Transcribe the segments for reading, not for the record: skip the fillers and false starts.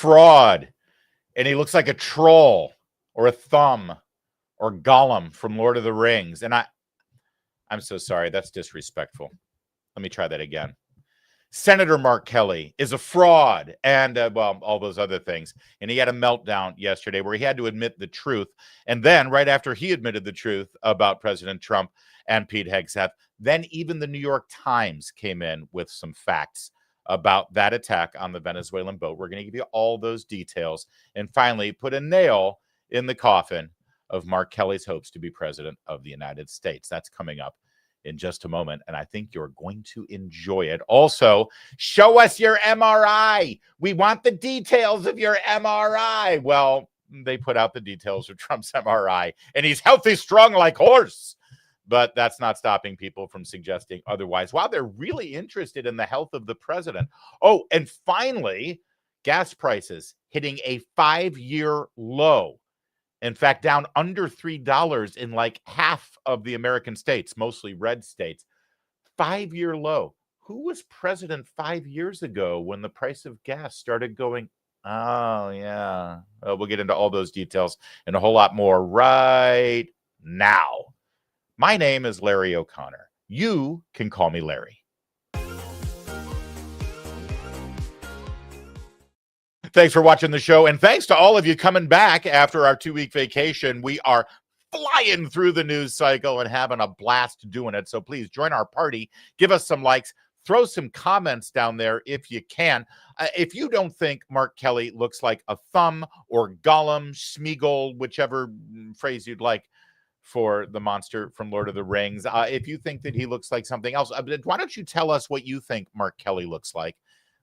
fraud, and he looks like a troll or a thumb or Gollum from Lord of the Rings. And I'm so sorry. That's disrespectful. Let me try that again. Senator Mark Kelly is a fraud and, well, all those other things. And he had a meltdown yesterday where he had to admit the truth. And then right after he admitted the truth about President Trump and Pete Hegseth, then even the New York Times came in with some facts about that attack on the Venezuelan boat. We're going to give you all those details and finally put a nail in the coffin of Mark Kelly's hopes to be president of the United States. That's coming up in just a moment, and I think you're going to enjoy it. Also, show us your MRI. We want the details of your MRI. Well, they put out the details of Trump's MRI, and he's healthy, strong like horse. But that's not stopping people from suggesting otherwise. Wow, they're really interested in the health of the president. Oh, and finally, gas prices hitting a 5-year low. In fact, down under $3 in like half of the American states, mostly red states. 5-year low. Who was president 5 years ago when the price of gas started going? Oh, yeah. We'll get into all those details and a whole lot more right now. My name is Larry O'Connor. You can call me Larry. Thanks for watching the show, and thanks to all of you coming back after our 2-week vacation. We are flying through the news cycle and having a blast doing it, so please join our party. Give us some likes. Throw some comments down there if you can. If you don't think Mark Kelly looks like a thumb or Gollum, Smeagol, whichever phrase you'd like for the monster from Lord of the Rings, if you think that he looks like something else, why don't you tell us what you think Mark Kelly looks like?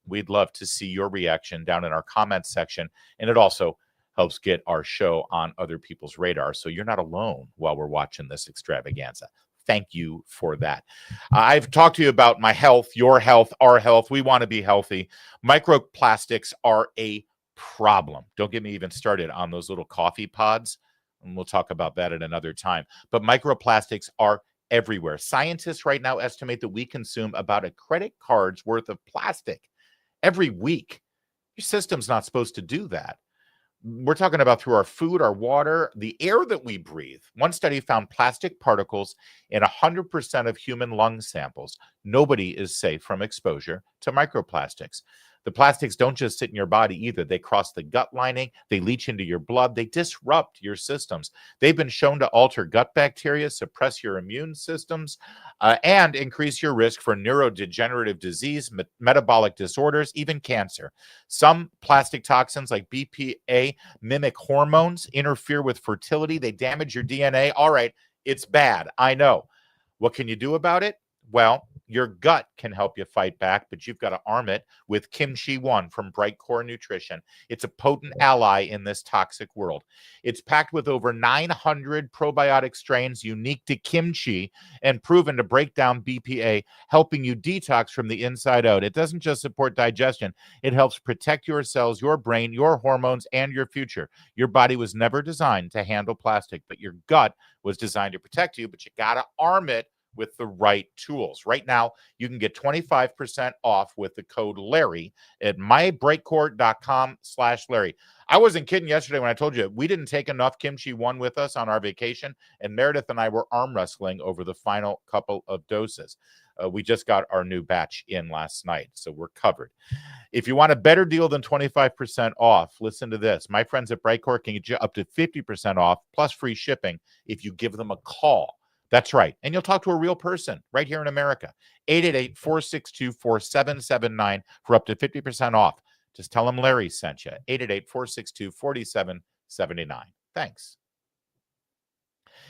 We'd love to see your reaction down in our comments section. And it also helps get our show on other people's radar, so you're not alone while we're watching this extravaganza. Thank you for that. I've talked to you about my health, your health, our health. We want to be healthy. Microplastics are a problem. Don't get me even started on those little coffee pods, and we'll talk about that at another time. But microplastics are everywhere. Scientists right now estimate that we consume about a credit card's worth of plastic every week. Your system's not supposed to do that. We're talking about through our food, our water, the air that we breathe. One study found plastic particles in 100% of human lung samples. Nobody is safe from exposure to microplastics. The plastics don't just sit in your body either. They cross the gut lining, they leach into your blood, they disrupt your systems. They've been shown to alter gut bacteria, suppress your immune systems, and increase your risk for neurodegenerative disease, metabolic disorders, even cancer. Some plastic toxins like BPA mimic hormones, interfere with fertility, they damage your DNA. All right, it's bad, I know. What can you do about it? Well, your gut can help you fight back, but you've got to arm it with Kimchi 1 from Brightcore Nutrition. It's a potent ally in this toxic world. It's packed with over 900 probiotic strains unique to kimchi and proven to break down BPA, helping you detox from the inside out. It doesn't just support digestion. It helps protect your cells, your brain, your hormones, and your future. Your body was never designed to handle plastic, but your gut was designed to protect you, but you got to arm it with the right tools. Right now, you can get 25% off with the code Larry at mybrightcore.com/Larry. I wasn't kidding yesterday when I told you we didn't take enough Kimchi 1 with us on our vacation, and Meredith and I were arm wrestling over the final couple of doses. We just got our new batch in last night, so we're covered. If you want a better deal than 25% off, listen to this. My friends at Brightcore can get you up to 50% off plus free shipping if you give them a call. That's right. And you'll talk to a real person right here in America. 888-462-4779 for up to 50% off. Just tell them Larry sent you. 888-462-4779. Thanks.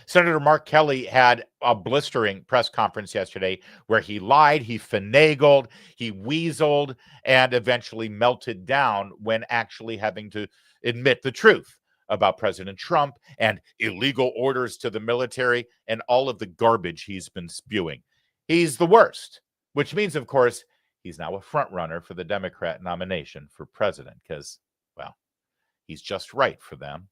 Senator Mark Kelly had a blistering press conference yesterday where he lied, he finagled, he weaseled, and eventually melted down when actually having to admit the truth about President Trump and illegal orders to the military and all of the garbage he's been spewing. He's the worst, which means, of course, he's now a front runner for the Democrat nomination for president because, well, he's just right for them.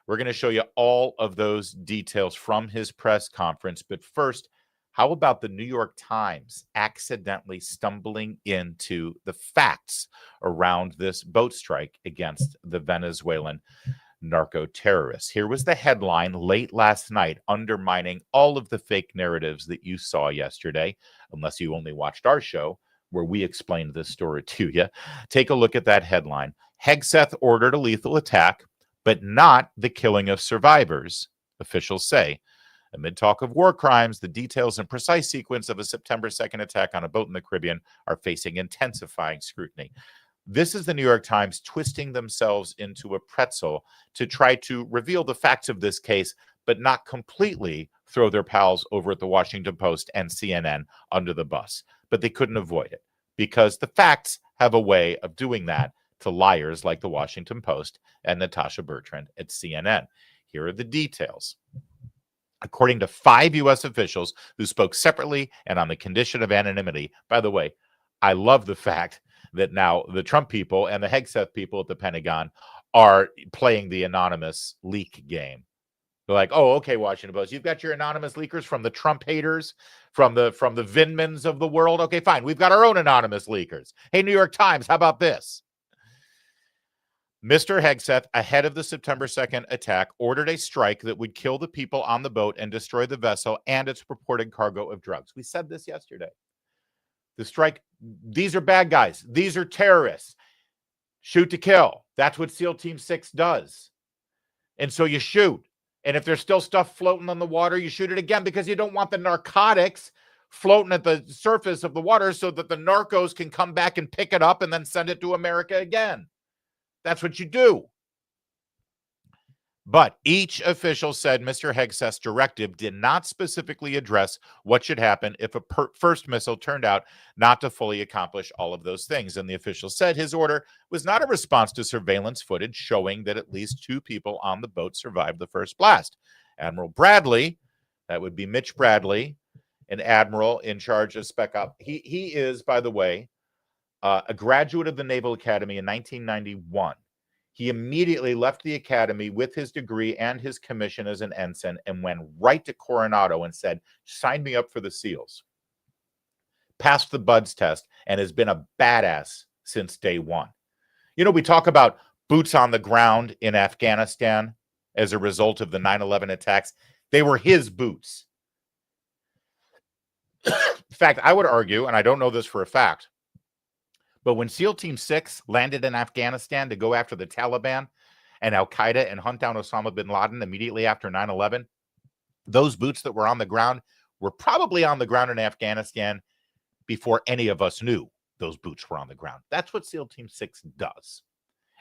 We're going to show you all of those details from his press conference. But first, How about the New York Times accidentally stumbling into the facts around this boat strike against the Venezuelan narco-terrorists? Here was the headline late last night, undermining all of the fake narratives that you saw yesterday, unless you only watched our show where we explained this story to you. Take a look at that headline. Hegseth ordered a lethal attack, but not the killing of survivors, officials say. Amid talk of war crimes, the details and precise sequence of a September 2nd attack on a boat in the Caribbean are facing intensifying scrutiny. This is the New York Times twisting themselves into a pretzel to try to reveal the facts of this case, but not completely throw their pals over at the Washington Post and CNN under the bus. But they couldn't avoid it because the facts have a way of doing that to liars like the Washington Post and Natasha Bertrand at CNN. Here are the details. According to 5 U.S. officials who spoke separately and on the condition of anonymity. By the way, I love the fact that now the Trump people and the Hegseth people at the Pentagon are playing the anonymous leak game. They're like, oh, okay, Washington Post, you've got your anonymous leakers from the Trump haters, from the Vindmans of the world. Okay, fine. We've got our own anonymous leakers. Hey, New York Times, how about this? Mr. Hegseth, ahead of the September 2nd attack, ordered a strike that would kill the people on the boat and destroy the vessel and its purported cargo of drugs. We said this yesterday. The strike, these are bad guys. These are terrorists. Shoot to kill. That's what SEAL Team 6 does. And so you shoot. And if there's still stuff floating on the water, you shoot it again because you don't want the narcotics floating at the surface of the water so that the narcos can come back and pick it up and then send it to America again. That's what you do. But each official said Mr. Hegseth's directive did not specifically address what should happen if a first missile turned out not to fully accomplish all of those things. And the official said his order was not a response to surveillance footage showing that at least 2 people on the boat survived the first blast. Admiral Bradley, that would be Mitch Bradley, an admiral in charge of Spec Op. He is, by the way, a graduate of the Naval Academy in 1991. He immediately left the academy with his degree and his commission as an ensign and went right to Coronado and said, sign me up for the SEALs. Passed the BUDS test and has been a badass since day one. You know, we talk about boots on the ground in Afghanistan as a result of the 9/11 attacks. They were his boots. In fact, I would argue, and I don't know this for a fact, but when SEAL Team 6 landed in Afghanistan to go after the Taliban and Al-Qaeda and hunt down Osama bin Laden immediately after 9/11, those boots that were on the ground were probably on the ground in Afghanistan before any of us knew those boots were on the ground. That's what SEAL Team 6 does.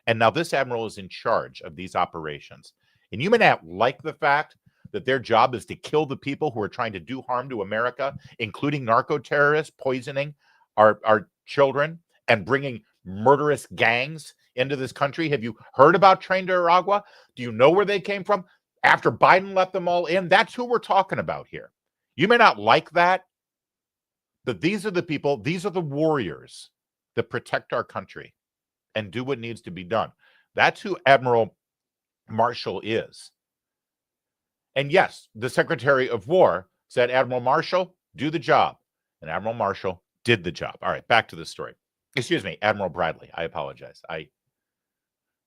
And now this admiral is in charge of these operations. And you may not like the fact that their job is to kill the people who are trying to do harm to America, including narco-terrorists poisoning our children and bringing murderous gangs into this country. Have you heard about Train de Aragua? Do you know where they came from? After Biden let them all in, that's who we're talking about here. You may not like that, but these are the people, these are the warriors that protect our country and do what needs to be done. That's who Admiral Marshall is. And yes, the Secretary of War said, Admiral Marshall, do the job. And Admiral Marshall did the job. All right, back to the story. Excuse me, Admiral Bradley. I apologize. I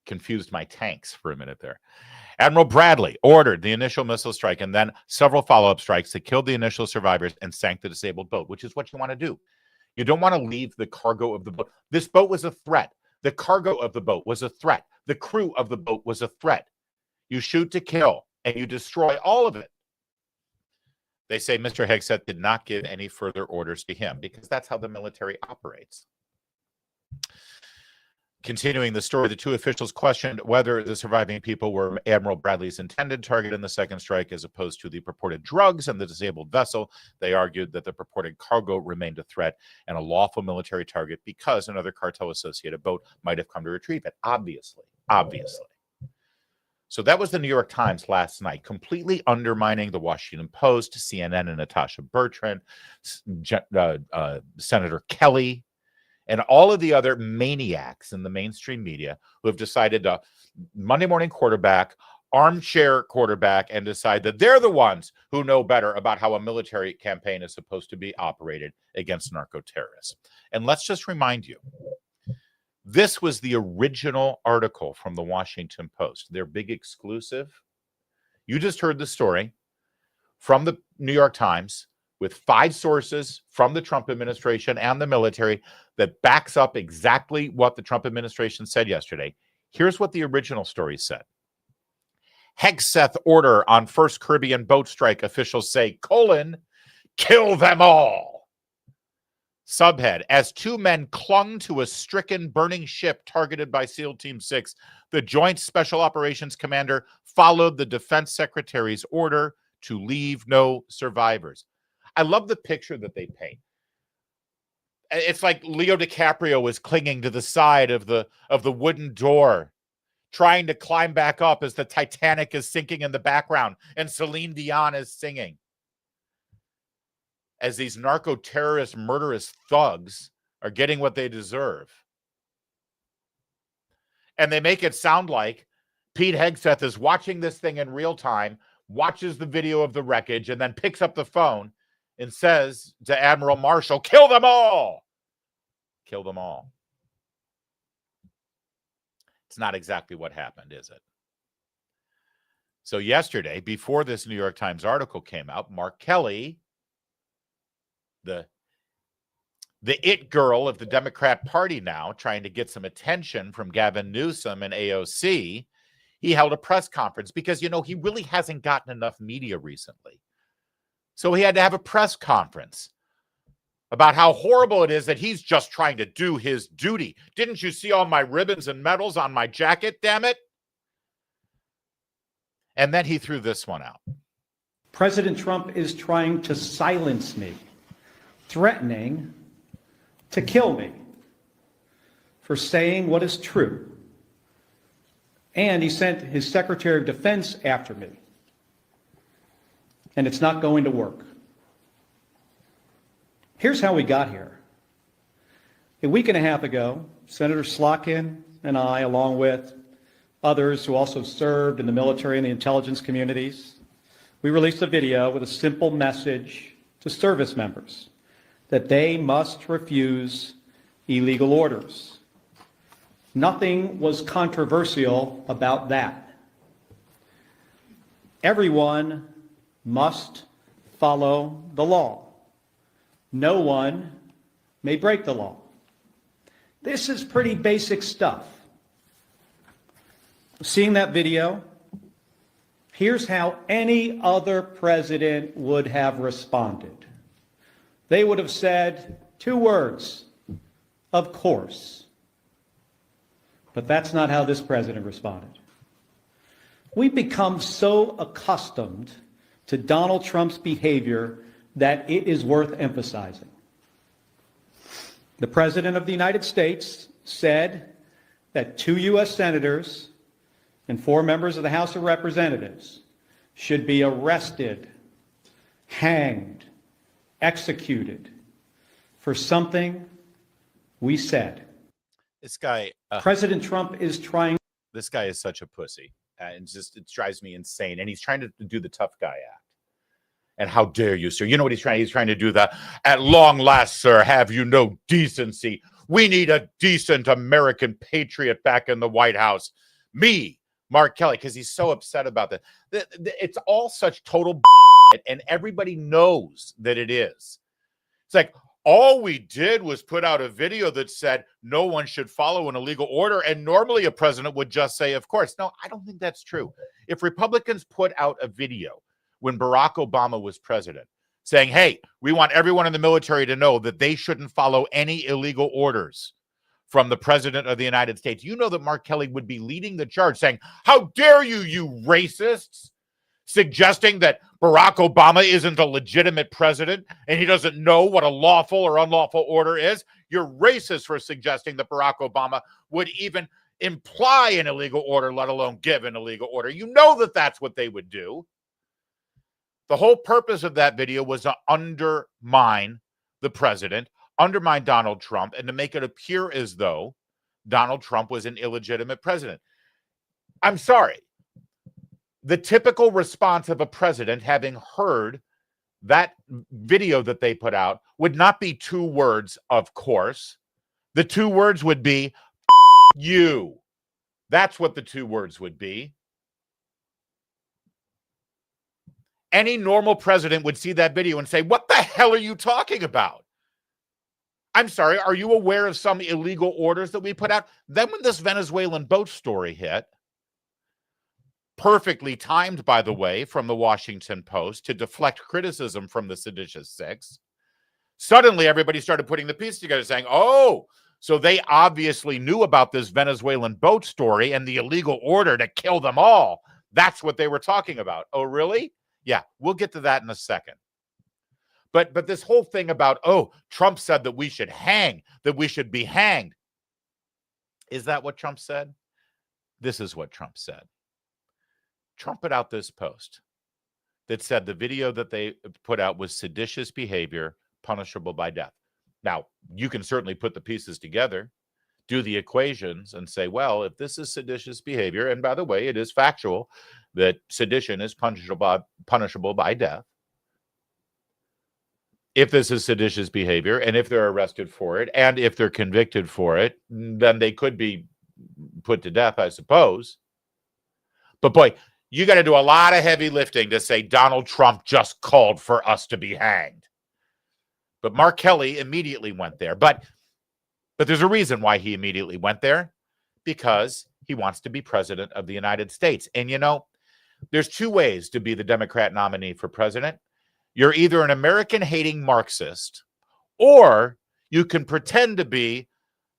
confused my tanks for a minute there. Admiral Bradley ordered the initial missile strike and then several follow-up strikes that killed the initial survivors and sank the disabled boat, which is what you want to do. You don't want to leave the cargo of the boat. This boat was a threat. The cargo of the boat was a threat. The crew of the boat was a threat. You shoot to kill and you destroy all of it. They say Mr. Hegseth did not give any further orders to him because that's how the military operates. Continuing the story, the 2 officials questioned whether the surviving people were Admiral Bradley's intended target in the second strike as opposed to the purported drugs and the disabled vessel. They argued that the purported cargo remained a threat and a lawful military target because another cartel-associated boat might have come to retrieve it. Obviously. So that was the New York Times last night, completely undermining the Washington Post, CNN and Natasha Bertrand, Senator Kelly, and all of the other maniacs in the mainstream media who have decided to Monday morning quarterback armchair quarterback and decide that they're the ones who know better about how a military campaign is supposed to be operated against narco-terrorists. And let's just remind you, this was the original article from the Washington Post, their big exclusive. You just heard the story from the New York Times with 5 sources from the Trump administration and the military that backs up exactly what the Trump administration said yesterday. Here's what the original story said. Hegseth order on first Caribbean boat strike, officials say, kill them all. Subhead, as 2 men clung to a stricken burning ship targeted by SEAL Team 6, the Joint Special Operations Commander followed the Defense Secretary's order to leave no survivors. I love the picture that they paint. It's like Leo DiCaprio is clinging to the side of the wooden door, trying to climb back up as the Titanic is sinking in the background and Celine Dion is singing. As these narco-terrorist, murderous thugs are getting what they deserve. And they make it sound like Pete Hegseth is watching this thing in real time, watches the video of the wreckage, and then picks up the phone and says to Admiral Marshall, kill them all. Kill them all. It's not exactly what happened, is it? So yesterday, before this New York Times article came out, Mark Kelly, the it girl of the Democrat Party now, trying to get some attention from Gavin Newsom and AOC, he held a press conference because, you know, he really hasn't gotten enough media recently. So he had to have a press conference about how horrible it is that he's just trying to do his duty. Didn't you see all my ribbons and medals on my jacket, damn it? And then he threw this one out. President Trump is trying to silence me, threatening to kill me for saying what is true. And he sent his Secretary of Defense after me. And it's not going to work. Here's how we got here. A week and a half ago, Senator Slotkin and I, along with others who also served in the military and the intelligence communities, we released a video with a simple message to service members that they must refuse illegal orders. Nothing was controversial about that. Everyone must follow the law. No one may break the law. This is pretty basic stuff. Seeing that video, here's how any other president would have responded. They would have said 2 words, of course. But that's not how this president responded. We've become so accustomed to Donald Trump's behavior that it is worth emphasizing. The President of the United States said that 2 U.S. senators and 4 members of the House of Representatives should be arrested, hanged, executed for something we said. This guy, President Trump is trying. This guy is such a pussy, and it drives me insane. And he's trying to do the tough guy act. And how dare you, sir? You know what he's trying? He's trying to do that. At long last, sir, have you no decency? We need a decent American patriot back in the White House. Me, Mark Kelly, because he's so upset about that. It's all such total and everybody knows that it is. It's like, all we did was put out a video that said no one should follow an illegal order. And normally a president would just say, of course. No, I don't think that's true. If Republicans put out a video when Barack Obama was president saying, hey, we want everyone in the military to know that they shouldn't follow any illegal orders from the president of the United States, you know that Mark Kelly would be leading the charge saying, how dare you, you racists, suggesting that Barack Obama isn't a legitimate president and he doesn't know what a lawful or unlawful order is. You're racist for suggesting that Barack Obama would even imply an illegal order, let alone give an illegal order. You know that that's what they would do. The whole purpose of that video was to undermine the president, undermine Donald Trump, and to make it appear as though Donald Trump was an illegitimate president. I'm sorry. the typical response of a president having heard that video that they put out would not be 2 words, of course. The 2 words would be you. That's what the 2 words would be. Any normal president would see that video and say, what the hell are you talking about? I'm sorry, are you aware of some illegal orders that we put out? Then when this Venezuelan boat story hit, perfectly timed, by the way, from the Washington Post to deflect criticism from the Seditious Six, suddenly everybody started putting the pieces together saying, oh, so they obviously knew about this Venezuelan boat story and the illegal order to kill them all. That's what they were talking about. Oh, really? Yeah, we'll get to that in a second. But this whole thing about, oh, Trump said that we should hang, that we should be hanged. Is that what Trump said? This is what Trump said. Trump put out this post that said the video that they put out was seditious behavior, punishable by death. Now, you can certainly put the pieces together, do the equations, and say, well, if this is seditious behavior, and by the way, it is factual that sedition is punishable by death. If this is seditious behavior, and if they're arrested for it, and if they're convicted for it, then they could be put to death, I suppose. But boy, you got to do a lot of heavy lifting to say Donald Trump just called for us to be hanged. But Mark Kelly immediately went there. But there's a reason why he immediately went there, because he wants to be president of the United States. And you know, there's 2 ways to be the Democrat nominee for president. You're either an American-hating Marxist, or you can pretend to be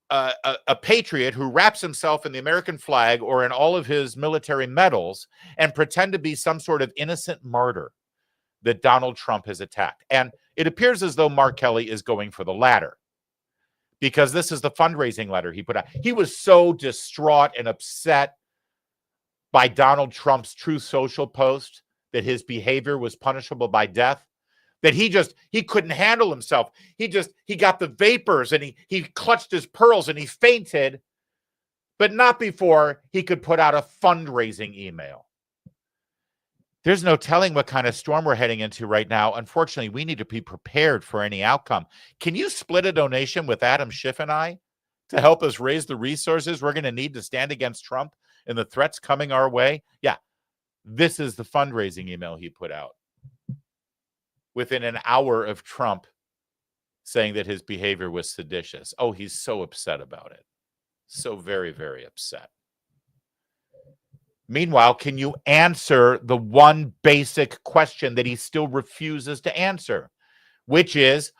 a patriot who wraps himself in the American flag or in all of his military medals and pretend to be some sort of innocent martyr that Donald Trump has attacked. And it appears as though Mark Kelly is going for the latter, because this is the fundraising letter he put out. He was so distraught and upset by Donald Trump's Truth Social post that his behavior was punishable by death, that he couldn't handle himself. He got the vapors and he clutched his pearls and he fainted, but not before he could put out a fundraising email. There's no telling what kind of storm we're heading into right now. Unfortunately, we need to be prepared for any outcome. Can you split a donation with Adam Schiff and I to help us raise the resources we're going to need to stand against Trump and the threats coming our way? Yeah, this is the fundraising email he put out within an hour of Trump saying that his behavior was seditious. Oh, he's so upset about it. So very, very upset. Meanwhile, can you answer the one basic question that he still refuses to answer, which is,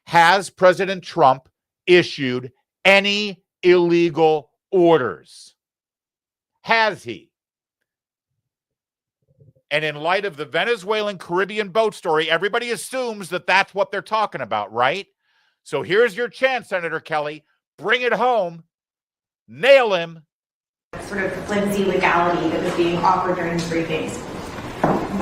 has President Trump issued any illegal orders? Has he? And in light of the Venezuelan Caribbean boat story, everybody assumes that that's what they're talking about, right? So here's your chance, Senator Kelly. Bring it home. Nail him. Sort of flimsy legality that was being offered during the briefings.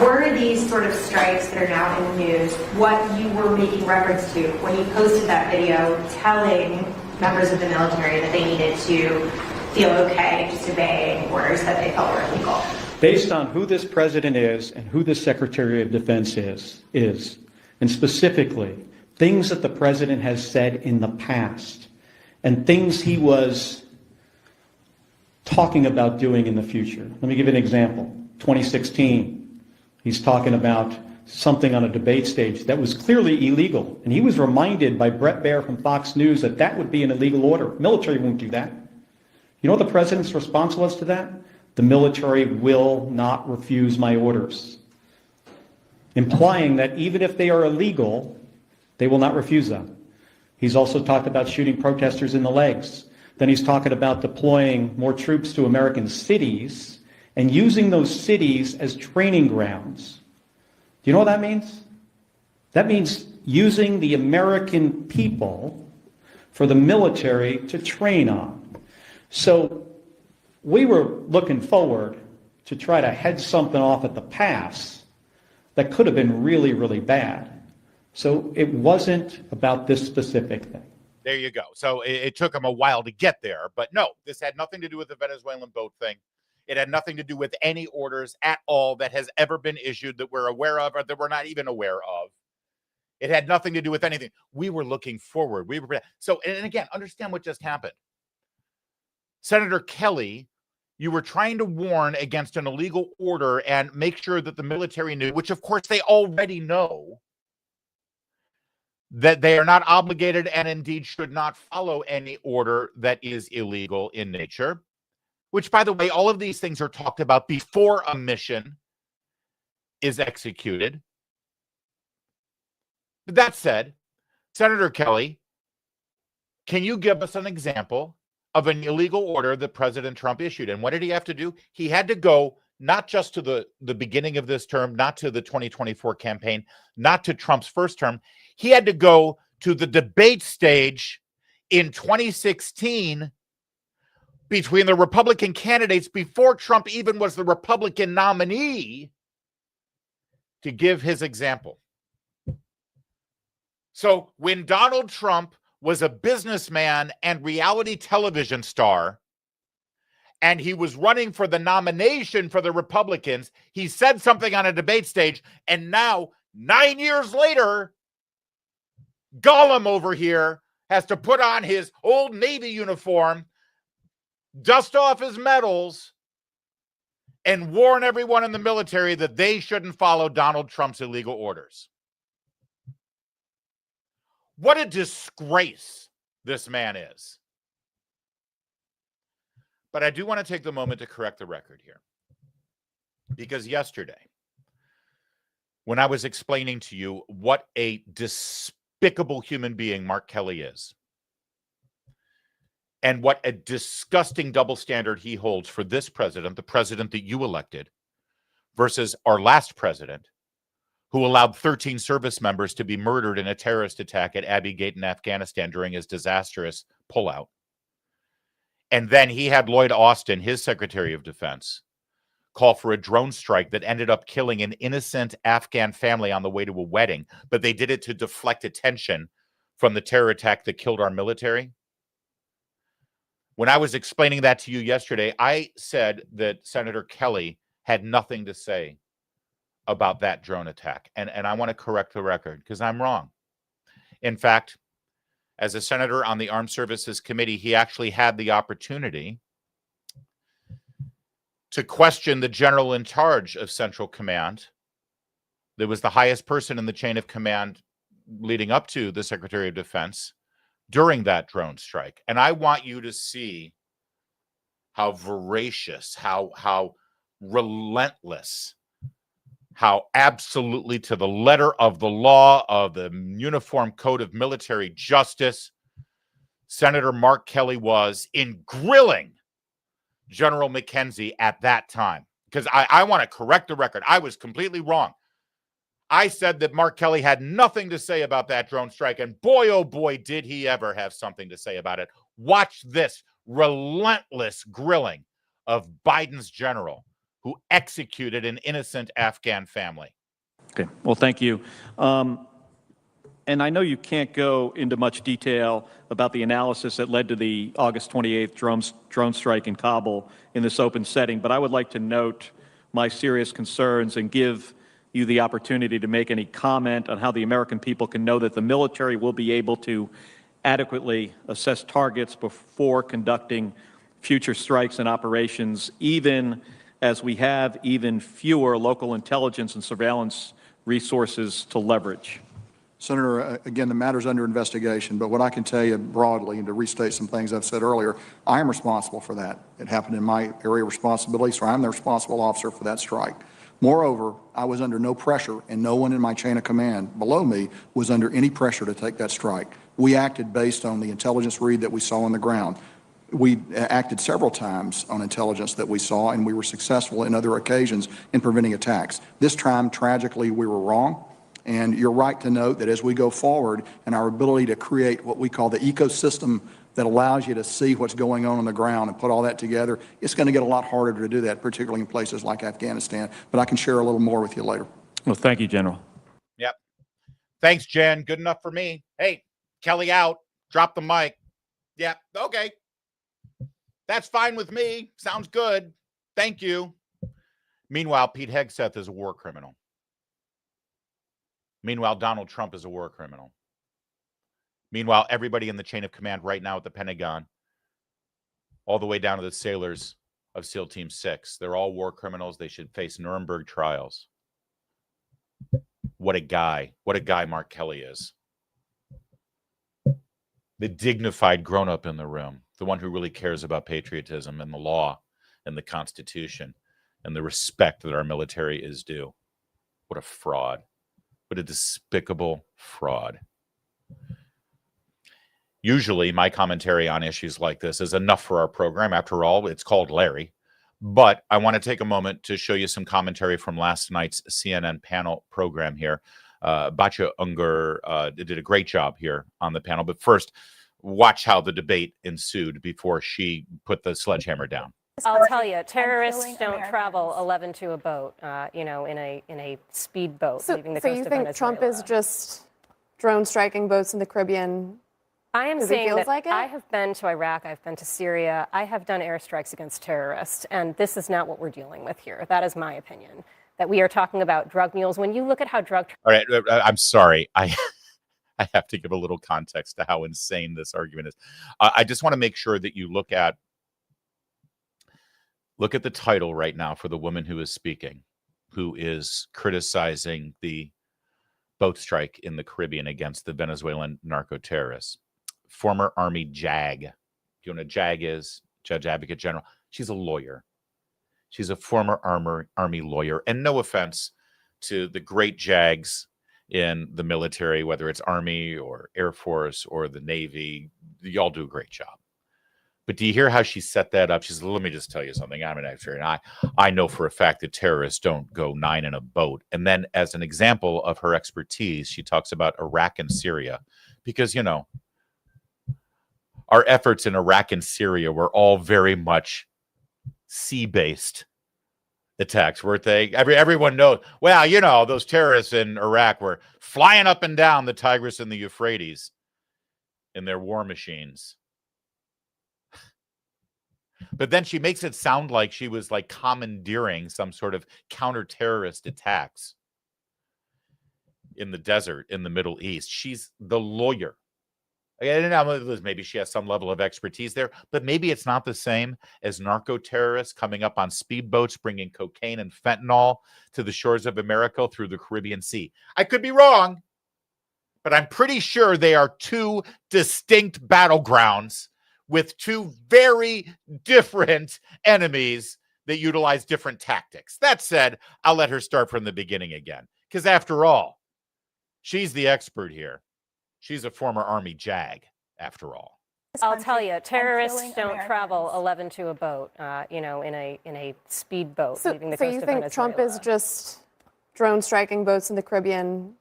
Were these sort of strikes that are now in the news what you were making reference to when you posted that video telling members of the military that they needed to feel okay just obeying orders that they felt were illegal? Based on who this president is and who the Secretary of Defense is, and specifically things that the president has said in the past and things he was talking about doing in the future. Let me give you an example. 2016, he's talking about something on a debate stage that was clearly illegal. And he was reminded by Brett Baer from Fox News that that would be an illegal order. Military won't do that. You know what the president's response was to that? The military will not refuse my orders. Implying that even if they are illegal, they will not refuse them. He's also talked about shooting protesters in the legs. Then he's talking about deploying more troops to American cities and using those cities as training grounds. Do you know what that means? That means using the American people for the military to train on. So we were looking forward to try to head something off at the pass that could have been really, really bad. So it wasn't about this specific thing. There you go. So it took him a while to get there, but no, this had nothing to do with the Venezuelan boat thing. It had nothing to do with any orders at all that has ever been issued that we're aware of or that we're not even aware of. It had nothing to do with anything. We were looking forward. So, and again, understand what just happened. Senator Kelly, you were trying to warn against an illegal order and make sure that the military knew, which of course they already know, that they are not obligated and indeed should not follow any order that is illegal in nature, which, by the way, all of these things are talked about before a mission is executed. But that said, Senator Kelly, can you give us an example of an illegal order that President Trump issued? And what did he have to do? He had to go not just to the beginning of this term, not to the 2024 campaign, not to Trump's first term. He had to go to the debate stage in 2016 between the Republican candidates before Trump even was the Republican nominee to give his example. So when Donald Trump was a businessman and reality television star, and he was running for the nomination for the Republicans, he said something on a debate stage, and now, 9 years later, Gollum over here has to put on his old Navy uniform, dust off his medals, and warn everyone in the military that they shouldn't follow Donald Trump's illegal orders. What a disgrace this man is. But I do want to take the moment to correct the record here. Because yesterday, when I was explaining to you what a despicable human being Mark Kelly is, and what a disgusting double standard he holds for this president, the president that you elected, versus our last president, who allowed 13 service members to be murdered in a terrorist attack at Abbey Gate in Afghanistan during his disastrous pullout. And then he had Lloyd Austin, his Secretary of Defense, call for a drone strike that ended up killing an innocent Afghan family on the way to a wedding, but they did it to deflect attention from the terror attack that killed our military. When I was explaining that to you yesterday, I said that Senator Kelly had nothing to say about that drone attack. And I want to correct the record because I'm wrong. In fact, as a senator on the Armed Services Committee, he actually had the opportunity to question the general in charge of Central Command. There was the highest person in the chain of command leading up to the Secretary of Defense during that drone strike. And I want you to see how voracious, how relentless, how absolutely to the letter of the law of the Uniform Code of Military Justice Senator Mark Kelly was in grilling General McKenzie at that time. Because I want to correct the record. I was completely wrong. I said that Mark Kelly had nothing to say about that drone strike, and boy, oh boy, did he ever have something to say about it. Watch this relentless grilling of Biden's general who executed an innocent Afghan family. Okay, well, thank you. And I know you can't go into much detail about the analysis that led to the August 28th drone strike in Kabul in this open setting, but I would like to note my serious concerns and give you the opportunity to make any comment on how the American people can know that the military will be able to adequately assess targets before conducting future strikes and operations, even as we have even fewer local intelligence and surveillance resources to leverage. Senator, again, the matter's under investigation, but what I can tell you broadly, and to restate some things I've said earlier, I am responsible for that. It happened in my area of responsibility, so I'm the responsible officer for that strike. Moreover, I was under no pressure, and no one in my chain of command below me was under any pressure to take that strike. We acted based on the intelligence read that we saw on the ground. We acted several times on intelligence that we saw, and we were successful in other occasions in preventing attacks. This time, tragically, we were wrong. And you're right to note that as we go forward and our ability to create what we call the ecosystem that allows you to see what's going on the ground and put all that together, it's going to get a lot harder to do that, particularly in places like Afghanistan. But I can share a little more with you later. Well, thank you, General. Yep. Thanks, Jen. Good enough for me. Hey, Kelly out. Drop the mic. Yeah, okay. That's fine with me. Sounds good. Thank you. Meanwhile, Pete Hegseth is a war criminal. Meanwhile, Donald Trump is a war criminal. Meanwhile, everybody in the chain of command right now at the Pentagon, all the way down to the sailors of SEAL Team 6, they're all war criminals. They should face Nuremberg trials. What a guy. What a guy Mark Kelly is. The dignified grown-up in the room, the one who really cares about patriotism and the law and the Constitution and the respect that our military is due. What a fraud. What a despicable fraud. Usually, my commentary on issues like this is enough for our program. After all, it's called Larry. But I want to take a moment to show you some commentary from last night's CNN panel program here. Batya Unger did a great job here on the panel. But first, watch how the debate ensued before she put the sledgehammer down. I'll tell you, terrorists don't travel 11 to a boat, in a speedboat leaving the coast of Venezuela. So you think Trump is just drone striking boats in the Caribbean? I am saying that like I have been to Iraq, I've been to Syria, I have done airstrikes against terrorists, and this is not what we're dealing with here. That is my opinion, that we are talking about drug mules. When you look at how drug... All right, I'm sorry. I have to give a little context to how insane this argument is. I just want to make sure that you look at the title right now for the woman who is speaking, who is criticizing the boat strike in the Caribbean against the Venezuelan narco-terrorists. Former Army JAG. Do you know what a JAG is? Judge Advocate General. She's a lawyer. She's a former Army lawyer. And no offense to the great JAGs in the military, whether it's Army or Air Force or the Navy, y'all do a great job. But do you hear how she set that up? She says, let me just tell you something. I'm an expert, and I know for a fact that terrorists don't go 9 in a boat. And then as an example of her expertise, she talks about Iraq and Syria. Because, our efforts in Iraq and Syria were all very much sea-based attacks, weren't they? Everyone knows, well, those terrorists in Iraq were flying up and down the Tigris and the Euphrates in their war machines. But then she makes it sound like she was like commandeering some sort of counter-terrorist attacks in the desert in the Middle East. She's the lawyer. I don't know, maybe she has some level of expertise there, but maybe it's not the same as narco-terrorists coming up on speedboats, bringing cocaine and fentanyl to the shores of America through the Caribbean Sea. I could be wrong, but I'm pretty sure they are two distinct battlegrounds with two very different enemies that utilize different tactics. That said, I'll let her start from the beginning again, because after all, she's the expert here. She's a former Army JAG, after all. I'll tell you, terrorists don't travel 11 to a boat, in a speedboat leaving the coast of Venezuela. So you think Trump is just drone striking boats in the Caribbean?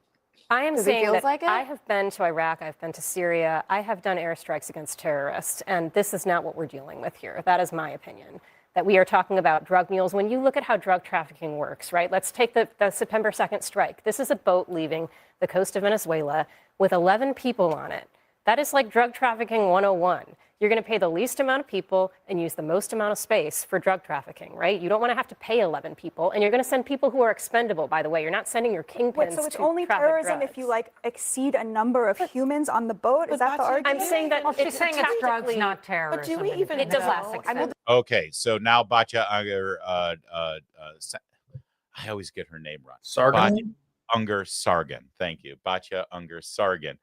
I am saying that like I have been to Iraq, I've been to Syria, I have done airstrikes against terrorists, and this is not what we're dealing with here. That is my opinion, that we are talking about drug mules. When you look at how drug trafficking works, right? Let's take the September 2nd strike. This is a boat leaving the coast of Venezuela with 11 people on it. That is like drug trafficking 101. You're going to pay the least amount of people and use the most amount of space for drug trafficking, right? You don't want to have to pay 11 people, and you're going to send people who are expendable, by the way. You're not sending your kingpins to traffic drugs. So it's only terrorism if you, exceed a number of humans on the boat? Is that the argument? I'm saying that she's saying it's drugs, not terrorism. But do we even know? Okay, so now Batya Unger, I always get her name wrong. Sargon? Unger Sargon. Thank you. Batya Unger Sargon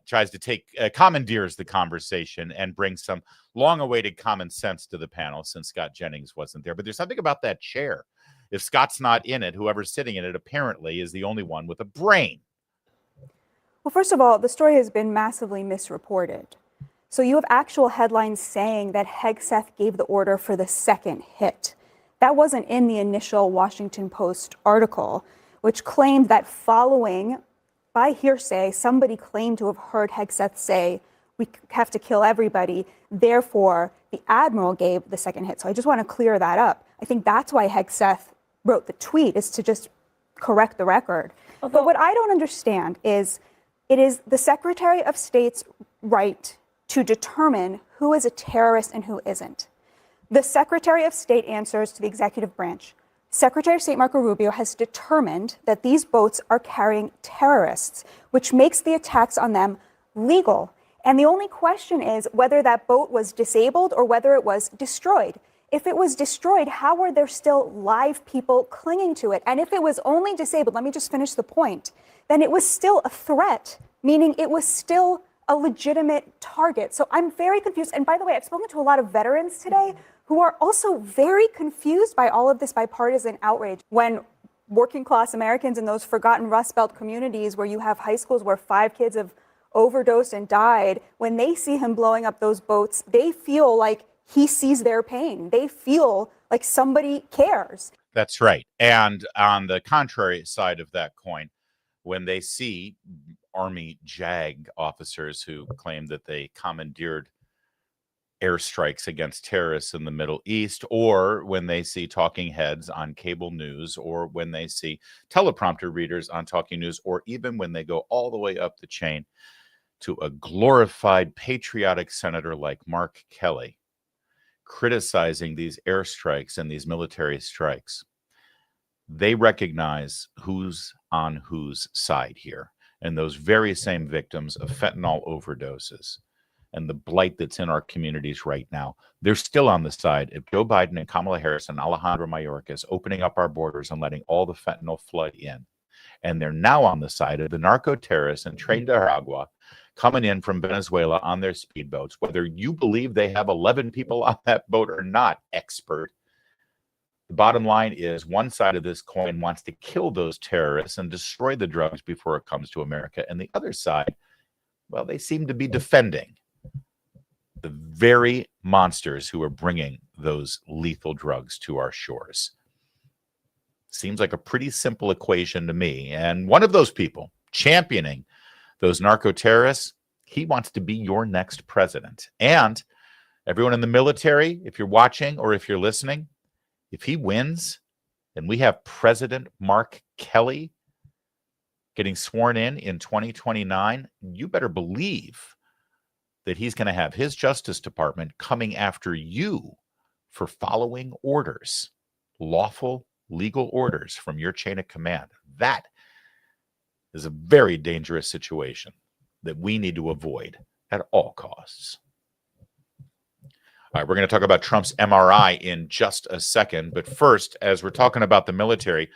tries to commandeers the conversation and brings some long-awaited common sense to the panel since Scott Jennings wasn't there. But there's something about that chair. If Scott's not in it, whoever's sitting in it apparently is the only one with a brain. Well, first of all, the story has been massively misreported. So you have actual headlines saying that Hegseth gave the order for the second hit. That wasn't in the initial Washington Post article, which claimed that following, by hearsay, somebody claimed to have heard Hegseth say, we have to kill everybody. Therefore, the admiral gave the second hit. So I just want to clear that up. I think that's why Hegseth wrote the tweet, is to just correct the record. But what I don't understand is it is the Secretary of State's right to determine who is a terrorist and who isn't. The Secretary of State answers to the executive branch. Secretary of State Marco Rubio has determined that these boats are carrying terrorists, which makes the attacks on them legal. And the only question is whether that boat was disabled or whether it was destroyed. If it was destroyed, how are there still live people clinging to it? And if it was only disabled, let me just finish the point, then it was still a threat, meaning it was still a legitimate target. So I'm very confused. And by the way, I've spoken to a lot of veterans today who are also very confused by all of this bipartisan outrage. When working class Americans in those forgotten Rust Belt communities where you have high schools where 5 kids have overdosed and died, when they see him blowing up those boats, they feel like he sees their pain. They feel like somebody cares. That's right. And on the contrary side of that coin, when they see Army JAG officers who claim that they commandeered airstrikes against terrorists in the Middle East, or when they see talking heads on cable news, or when they see teleprompter readers on talking news, or even when they go all the way up the chain to a glorified patriotic senator like Mark Kelly criticizing these airstrikes and these military strikes, they recognize who's on whose side here. And those very same victims of fentanyl overdoses and the blight that's in our communities right now, they're still on the side of Joe Biden and Kamala Harris and Alejandro Mayorkas opening up our borders and letting all the fentanyl flood in. And they're now on the side of the narco terrorists and Tren de Aragua coming in from Venezuela on their speedboats. Whether you believe they have 11 people on that boat or not, expert, the bottom line is one side of this coin wants to kill those terrorists and destroy the drugs before it comes to America. And the other side, well, they seem to be defending the very monsters who are bringing those lethal drugs to our shores. Seems like a pretty simple equation to me. And one of those people championing those narco terrorists, he wants to be your next president. And everyone in the military, if you're watching or if you're listening, if he wins and we have President Mark Kelly getting sworn in 2029, you better believe that he's going to have his Justice Department coming after you for following orders, lawful legal orders from your chain of command. That is a very dangerous situation that we need to avoid at all costs. All right, we're going to talk about Trump's MRI in just a second. But first, as we're talking about the military,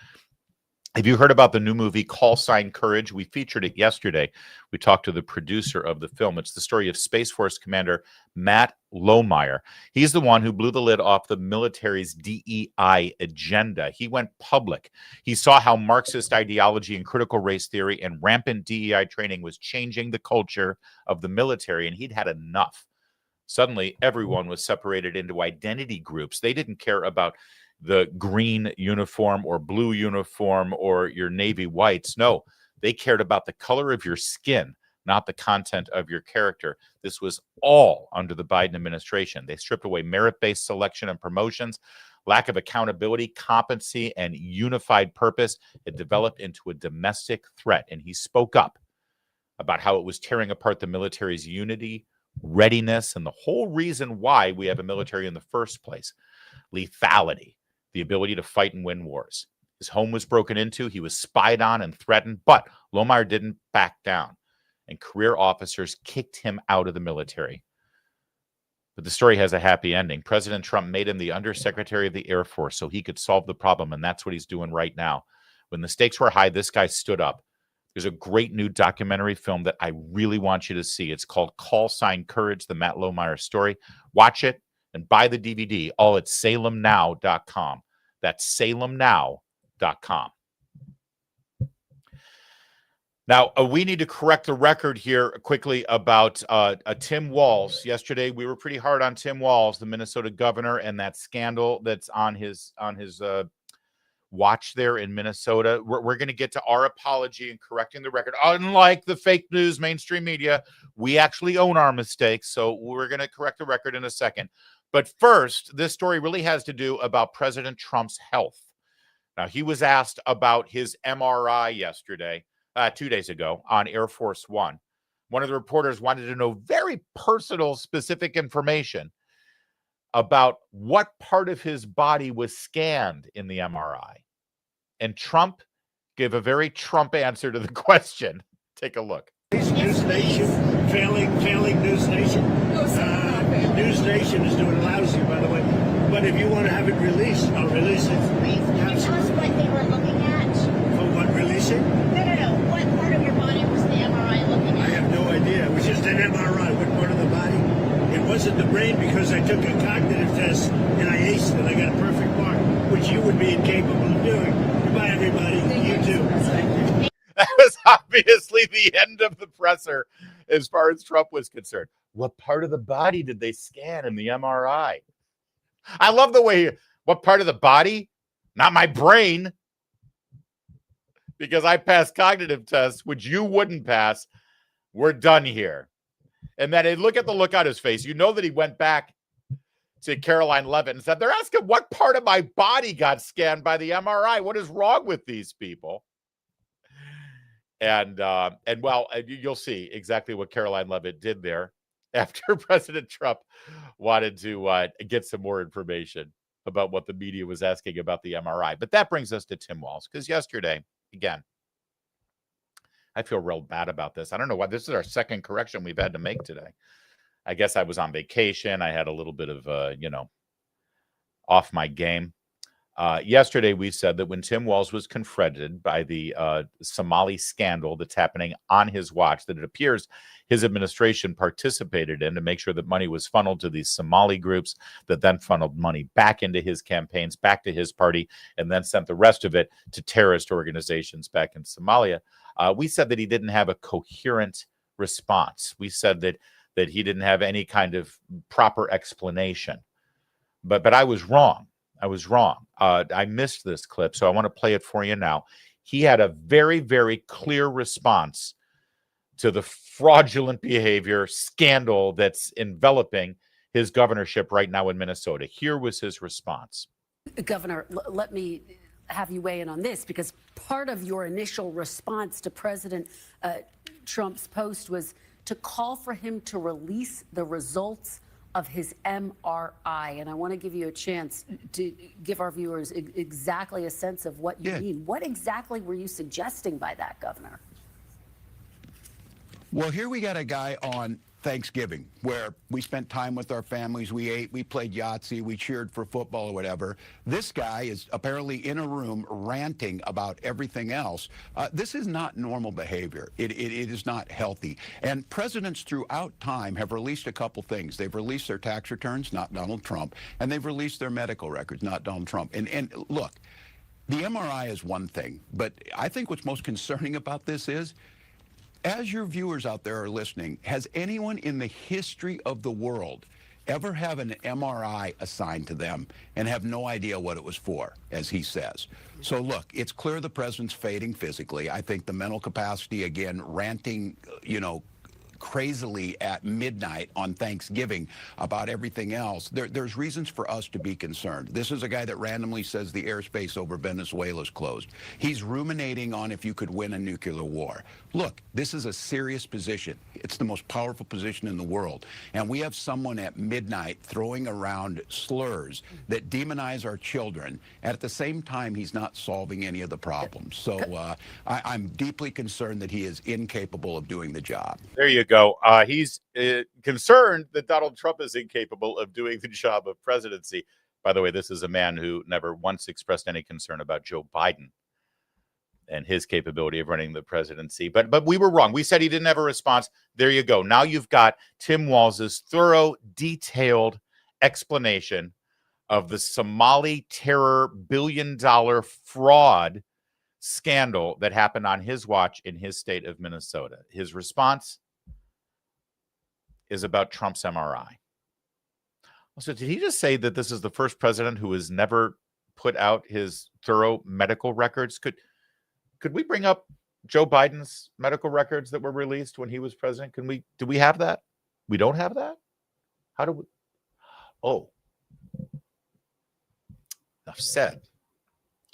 have you heard about the new movie Call Sign Courage? We featured it yesterday. We talked to the producer of the film. It's the story of Space Force Commander Matt Lohmeyer. He's the one who blew the lid off the military's DEI agenda. He went public. He saw how Marxist ideology and critical race theory and rampant DEI training was changing the culture of the military, and he'd had enough. Suddenly, everyone was separated into identity groups. They didn't care about the green uniform or blue uniform or your navy whites. No, they cared about the color of your skin, not the content of your character. This was all under the Biden administration. They stripped away merit-based selection and promotions, lack of accountability, competency, and unified purpose. It developed into a domestic threat, and he spoke up about how it was tearing apart the military's unity, readiness, and the whole reason why we have a military in the first place. Lethality, the ability to fight and win wars. His home was broken into. He was spied on and threatened, but Lohmeyer didn't back down, and career officers kicked him out of the military. But the story has a happy ending. President Trump made him the Undersecretary of the Air Force so he could solve the problem, and that's what he's doing right now. When the stakes were high, this guy stood up. There's a great new documentary film that I really want you to see. It's called Call Sign Courage, the Matt Lohmeyer story. Watch it and buy the DVD, all at salemnow.com. That's salemnow.com. Now, we need to correct the record here quickly about Tim Walz. Yesterday, we were pretty hard on Tim Walz, the Minnesota governor, and that scandal that's on his watch there in Minnesota. We're going to get to our apology and correcting the record. Unlike the fake news mainstream media, we actually own our mistakes, so we're going to correct the record in a second. But first, this story really has to do about President Trump's health. Now, he was asked about his MRI yesterday, 2 days ago, on Air Force One. One of the reporters wanted to know very personal, specific information. about what part of his body was scanned in the MRI. And Trump gave a very Trump answer to the question. Take a look. News Nation, failing News Nation. News Nation is doing lousy, by the way. But if you want to have it released, I'll release it. Can you tell us what they were looking at? For what, releasing? No. What part of your body was the MRI looking I at? have no idea. It was just an MRI. What part of the body? It wasn't the brain because I took a cognitive test and I aced it. I got a perfect mark, which you would be incapable of doing. Goodbye, everybody. You too. That was obviously the end of the presser as far as Trump was concerned. What part of the body did they scan in the MRI? I love the way, what part of the body? Not my brain. Because I passed cognitive tests, which you wouldn't pass. We're done here. And then look at the look on his face. You know that he went back to Karoline Leavitt and said, they're asking what part of my body got scanned by the MRI. What is wrong with these people? And well, you'll see exactly what Karoline Leavitt did there after President Trump wanted to get some more information about what the media was asking about the MRI. But that brings us to Tim Walz, because yesterday, again, I feel real bad about this. I don't know why. This is our second correction we've had to make today. I guess I was on vacation. I had a little bit of, off my game. Yesterday, we said that when Tim Walz was confronted by the Somali scandal that's happening on his watch, that it appears his administration participated in to make sure that money was funneled to these Somali groups that then funneled money back into his campaigns, back to his party, and then sent the rest of it to terrorist organizations back in Somalia. We said that he didn't have a coherent response. We said that he didn't have any kind of proper explanation. But I was wrong. I was wrong. I missed this clip, so I want to play it for you now. He had a very, very clear response to the fraudulent behavior scandal that's enveloping his governorship right now in Minnesota. Here was his response. Governor, let me have you weigh in on this, because part of your initial response to President Trump's post was to call for him to release the results of his MRI. And I want to give you a chance to give our viewers exactly a sense of what you mean. What exactly were you suggesting by that, Governor? Well, here we got a guy on Thanksgiving where we spent time with our families, we ate, we played Yahtzee, we cheered for football or whatever. This guy is apparently in a room ranting about everything else. This is not normal behavior. It is not healthy. And presidents throughout time have released a couple things. They've released their tax returns, not Donald Trump, and they've released their medical records, not Donald Trump. And look, the MRI is one thing, but I think what's most concerning about this is, as your viewers out there are listening, has anyone in the history of the world ever have an MRI assigned to them and have no idea what it was for, as he says? So look, it's clear the president's fading physically. I think the mental capacity, again, ranting, crazily at midnight on Thanksgiving about everything else. There's reasons for us to be concerned. This is a guy that randomly says the airspace over Venezuela is closed. He's ruminating on if you could win a nuclear war. Look, this is a serious position. It's the most powerful position in the world. And we have someone at midnight throwing around slurs that demonize our children. And at the same time, he's not solving any of the problems. So I'm deeply concerned that he is incapable of doing the job. There you go. He's concerned that Donald Trump is incapable of doing the job of presidency. By the way, this is a man who never once expressed any concern about Joe Biden and his capability of running the presidency. But we were wrong. We said he didn't have a response. There you go. Now you've got Tim Walz's thorough, detailed explanation of the Somali terror billion-dollar fraud scandal that happened on his watch in his state of Minnesota. His response is about Trump's MRI. Also, did he just say that this is the first president who has never put out his thorough medical records? Could we bring up Joe Biden's medical records that were released when he was president? Do we have that? We don't have that? How do we? Oh. Enough said.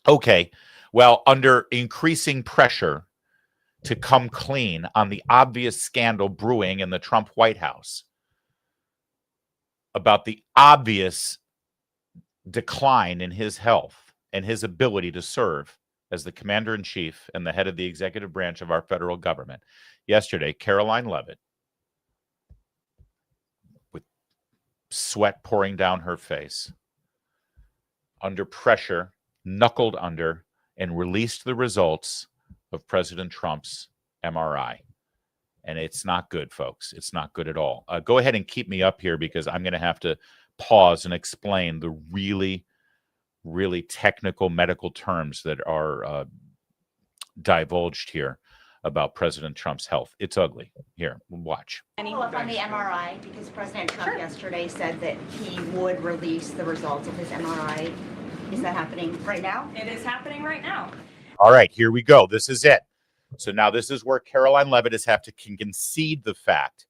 Okay. Well, under increasing pressure to come clean on the obvious scandal brewing in the Trump White House, about the obvious decline in his health and his ability to serve as the commander-in-chief and the head of the executive branch of our federal government. Yesterday, Karoline Leavitt, with sweat pouring down her face, under pressure, knuckled under, and released the results of President Trump's MRI. And it's not good, folks. It's not good at all. Go ahead and keep me up here because I'm going to have to pause and explain the really, really technical medical terms that are divulged here about President Trump's health. It's ugly. Here, watch. Follow up on the MRI, because President Trump yesterday said that he would release the results of his MRI. Is that happening right now? It is happening right now. All right, here we go. This is it. So now this is where Karoline Leavitt is have to concede the fact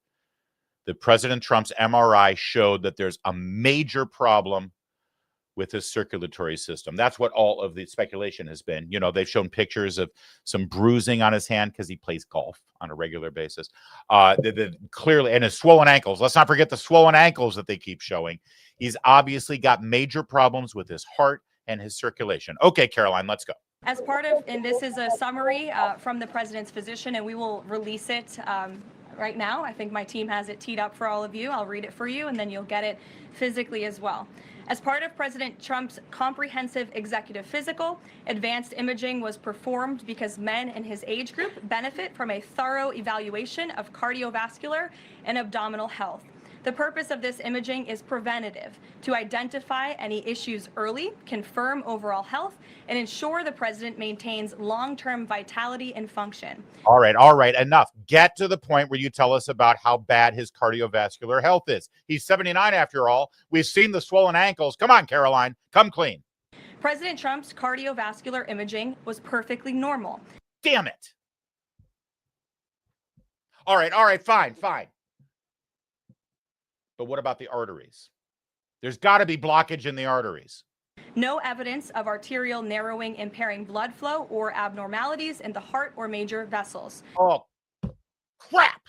that President Trump's MRI showed that there's a major problem with his circulatory system. That's what all of the speculation has been. You know, they've shown pictures of some bruising on his hand because he plays golf on a regular basis. Clearly, and his swollen ankles. Let's not forget the swollen ankles that they keep showing. He's obviously got major problems with his heart and his circulation. Okay, Karoline, let's go. As part of, and this is a summary from the president's physician, and we will release it right now. I think my team has it teed up for all of you. I'll read it for you, and then you'll get it physically as well. As part of President Trump's comprehensive executive physical, advanced imaging was performed because men in his age group benefit from a thorough evaluation of cardiovascular and abdominal health. The purpose of this imaging is preventative, to identify any issues early, confirm overall health, and ensure the president maintains long-term vitality and function. All right, enough. Get to the point where you tell us about how bad his cardiovascular health is. He's 79 after all. We've seen the swollen ankles. Come on, Karoline, come clean. President Trump's cardiovascular imaging was perfectly normal. Damn it. All right, fine. But what about the arteries? There's got to be blockage in the arteries. No evidence of arterial narrowing impairing blood flow or abnormalities in the heart or major vessels. Oh, crap.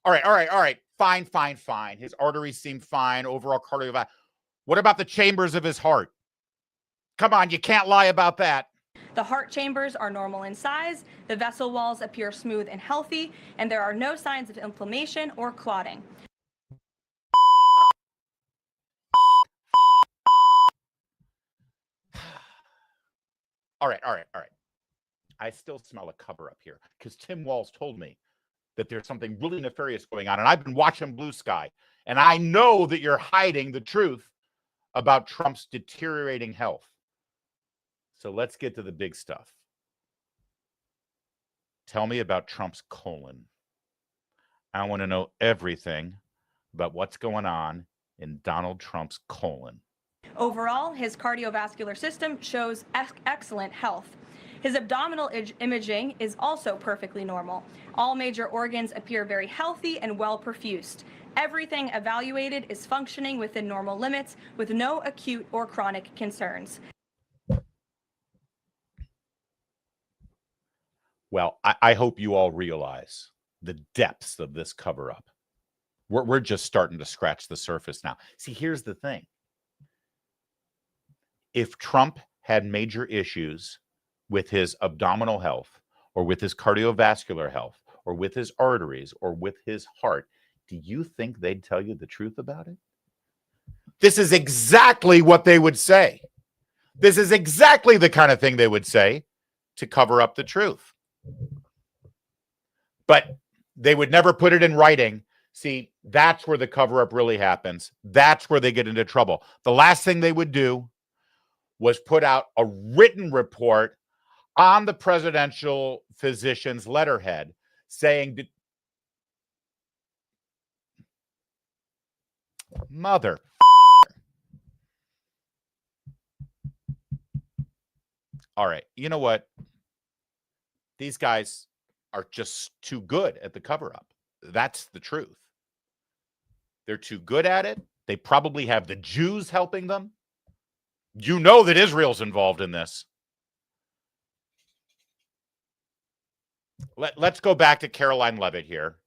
All right. Fine. His arteries seem fine. Overall cardiovascular. What about the chambers of his heart? Come on, you can't lie about that. The heart chambers are normal in size, the vessel walls appear smooth and healthy, and there are no signs of inflammation or clotting. All right. I still smell a cover-up here because Tim Walz told me that there's something really nefarious going on, and I've been watching Blue Sky, and I know that you're hiding the truth about Trump's deteriorating health. So let's get to the big stuff. Tell me about Trump's colon. I want to know everything about what's going on in Donald Trump's colon. Overall, his cardiovascular system shows excellent health. His abdominal imaging is also perfectly normal. All major organs appear very healthy and well perfused. Everything evaluated is functioning within normal limits with no acute or chronic concerns. Well, I hope you all realize the depths of this cover-up. We're just starting to scratch the surface now. See, here's the thing. If Trump had major issues with his abdominal health or with his cardiovascular health or with his arteries or with his heart, do you think they'd tell you the truth about it? This is exactly what they would say. This is exactly the kind of thing they would say to cover up the truth. But they would never put it in writing. See, that's where the cover-up really happens. That's where they get into trouble. The last thing they would do was put out a written report on the presidential physician's letterhead saying, mother. All right, you know what? These guys are just too good at the cover-up. That's the truth. They're too good at it. They probably have the Jews helping them. You know that Israel's involved in this. Let's go back to Karoline Leavitt here.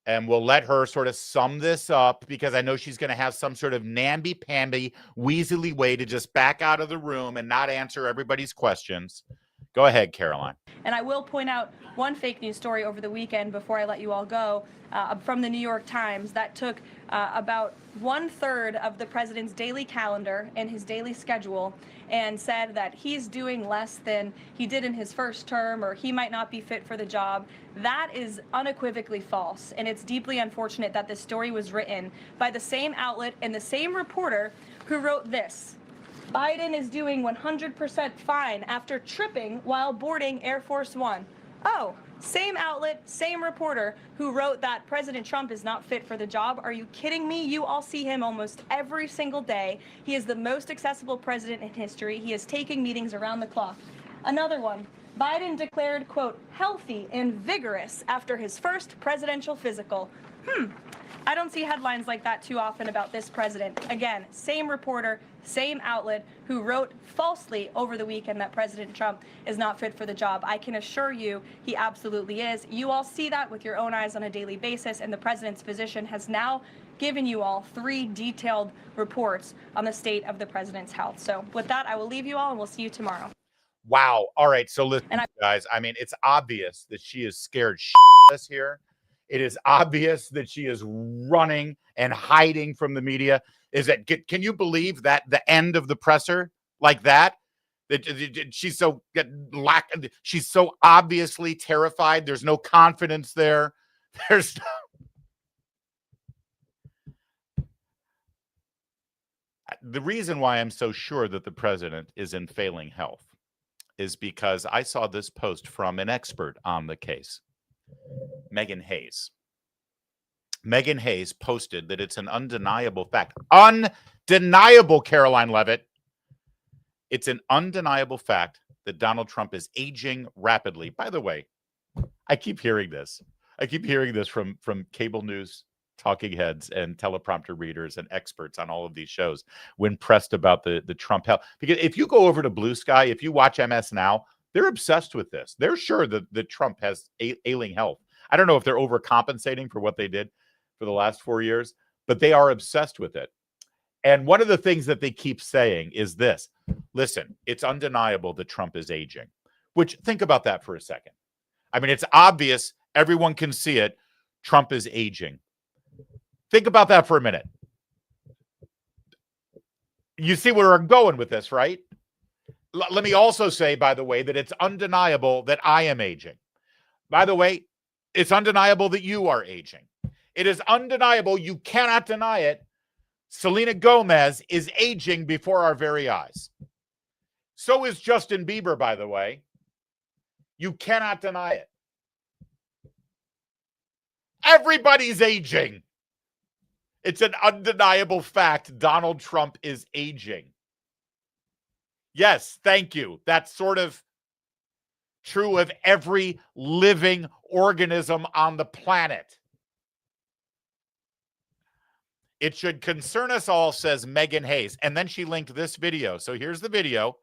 And we'll let her sort of sum this up because I know she's going to have some sort of namby-pamby, weaselly way to just back out of the room and not answer everybody's questions. Go ahead, Karoline. And I will point out one fake news story over the weekend before I let you all go from the New York Times that took about 1/3 of the president's daily calendar and his daily schedule and said that he's doing less than he did in his first term, or he might not be fit for the job. That is unequivocally false, and it's deeply unfortunate that this story was written by the same outlet and the same reporter who wrote this. Biden is doing 100% fine after tripping while boarding Air Force One. Oh, same outlet, same reporter who wrote that President Trump is not fit for the job. Are you kidding me? You all see him almost every single day. He is the most accessible president in history. He is taking meetings around the clock. Another one. Biden declared, quote, healthy and vigorous after his first presidential physical. I don't see headlines like that too often about this president. Again, same reporter, same outlet who wrote falsely over the weekend that President Trump is not fit for the job. I can assure you he absolutely is. You all see that with your own eyes on a daily basis, and the president's physician has now given you all 3 detailed reports on the state of the president's health. So with that, I will leave you all and we'll see you tomorrow. Wow. All right. So listen, guys, I mean, it's obvious that she is scared shitless here. It is obvious that she is running and hiding from the media. Can you believe that the end of the presser like that? That she's so obviously terrified. There's no confidence there. The reason why I'm so sure that the president is in failing health is because I saw this post from an expert on the case. Megan Hayes. Megan Hayes posted that it's an undeniable fact. Undeniable, Karoline Leavitt. It's an undeniable fact that Donald Trump is aging rapidly. By the way, I keep hearing this. I keep hearing this from cable news talking heads and teleprompter readers and experts on all of these shows when pressed about the Trump health. Because if you go over to Blue Sky, if you watch MS Now, they're obsessed with this. They're sure that Trump has ailing health. I don't know if they're overcompensating for what they did for the last 4 years, but they are obsessed with it. And one of the things that they keep saying is this. Listen, it's undeniable that Trump is aging, which think about that for a second. I mean, it's obvious. Everyone can see it. Trump is aging. Think about that for a minute. You see where I'm going with this, right? Let me also say, by the way, that it's undeniable that I am aging. By the way, it's undeniable that you are aging. It is undeniable, you cannot deny it, Selena Gomez is aging before our very eyes. So is Justin Bieber, by the way. You cannot deny it. Everybody's aging. It's an undeniable fact. Donald Trump is aging. Yes, thank you. That's sort of true of every living organism on the planet. It should concern us all, says Megan Hayes. And then she linked this video. So here's the video.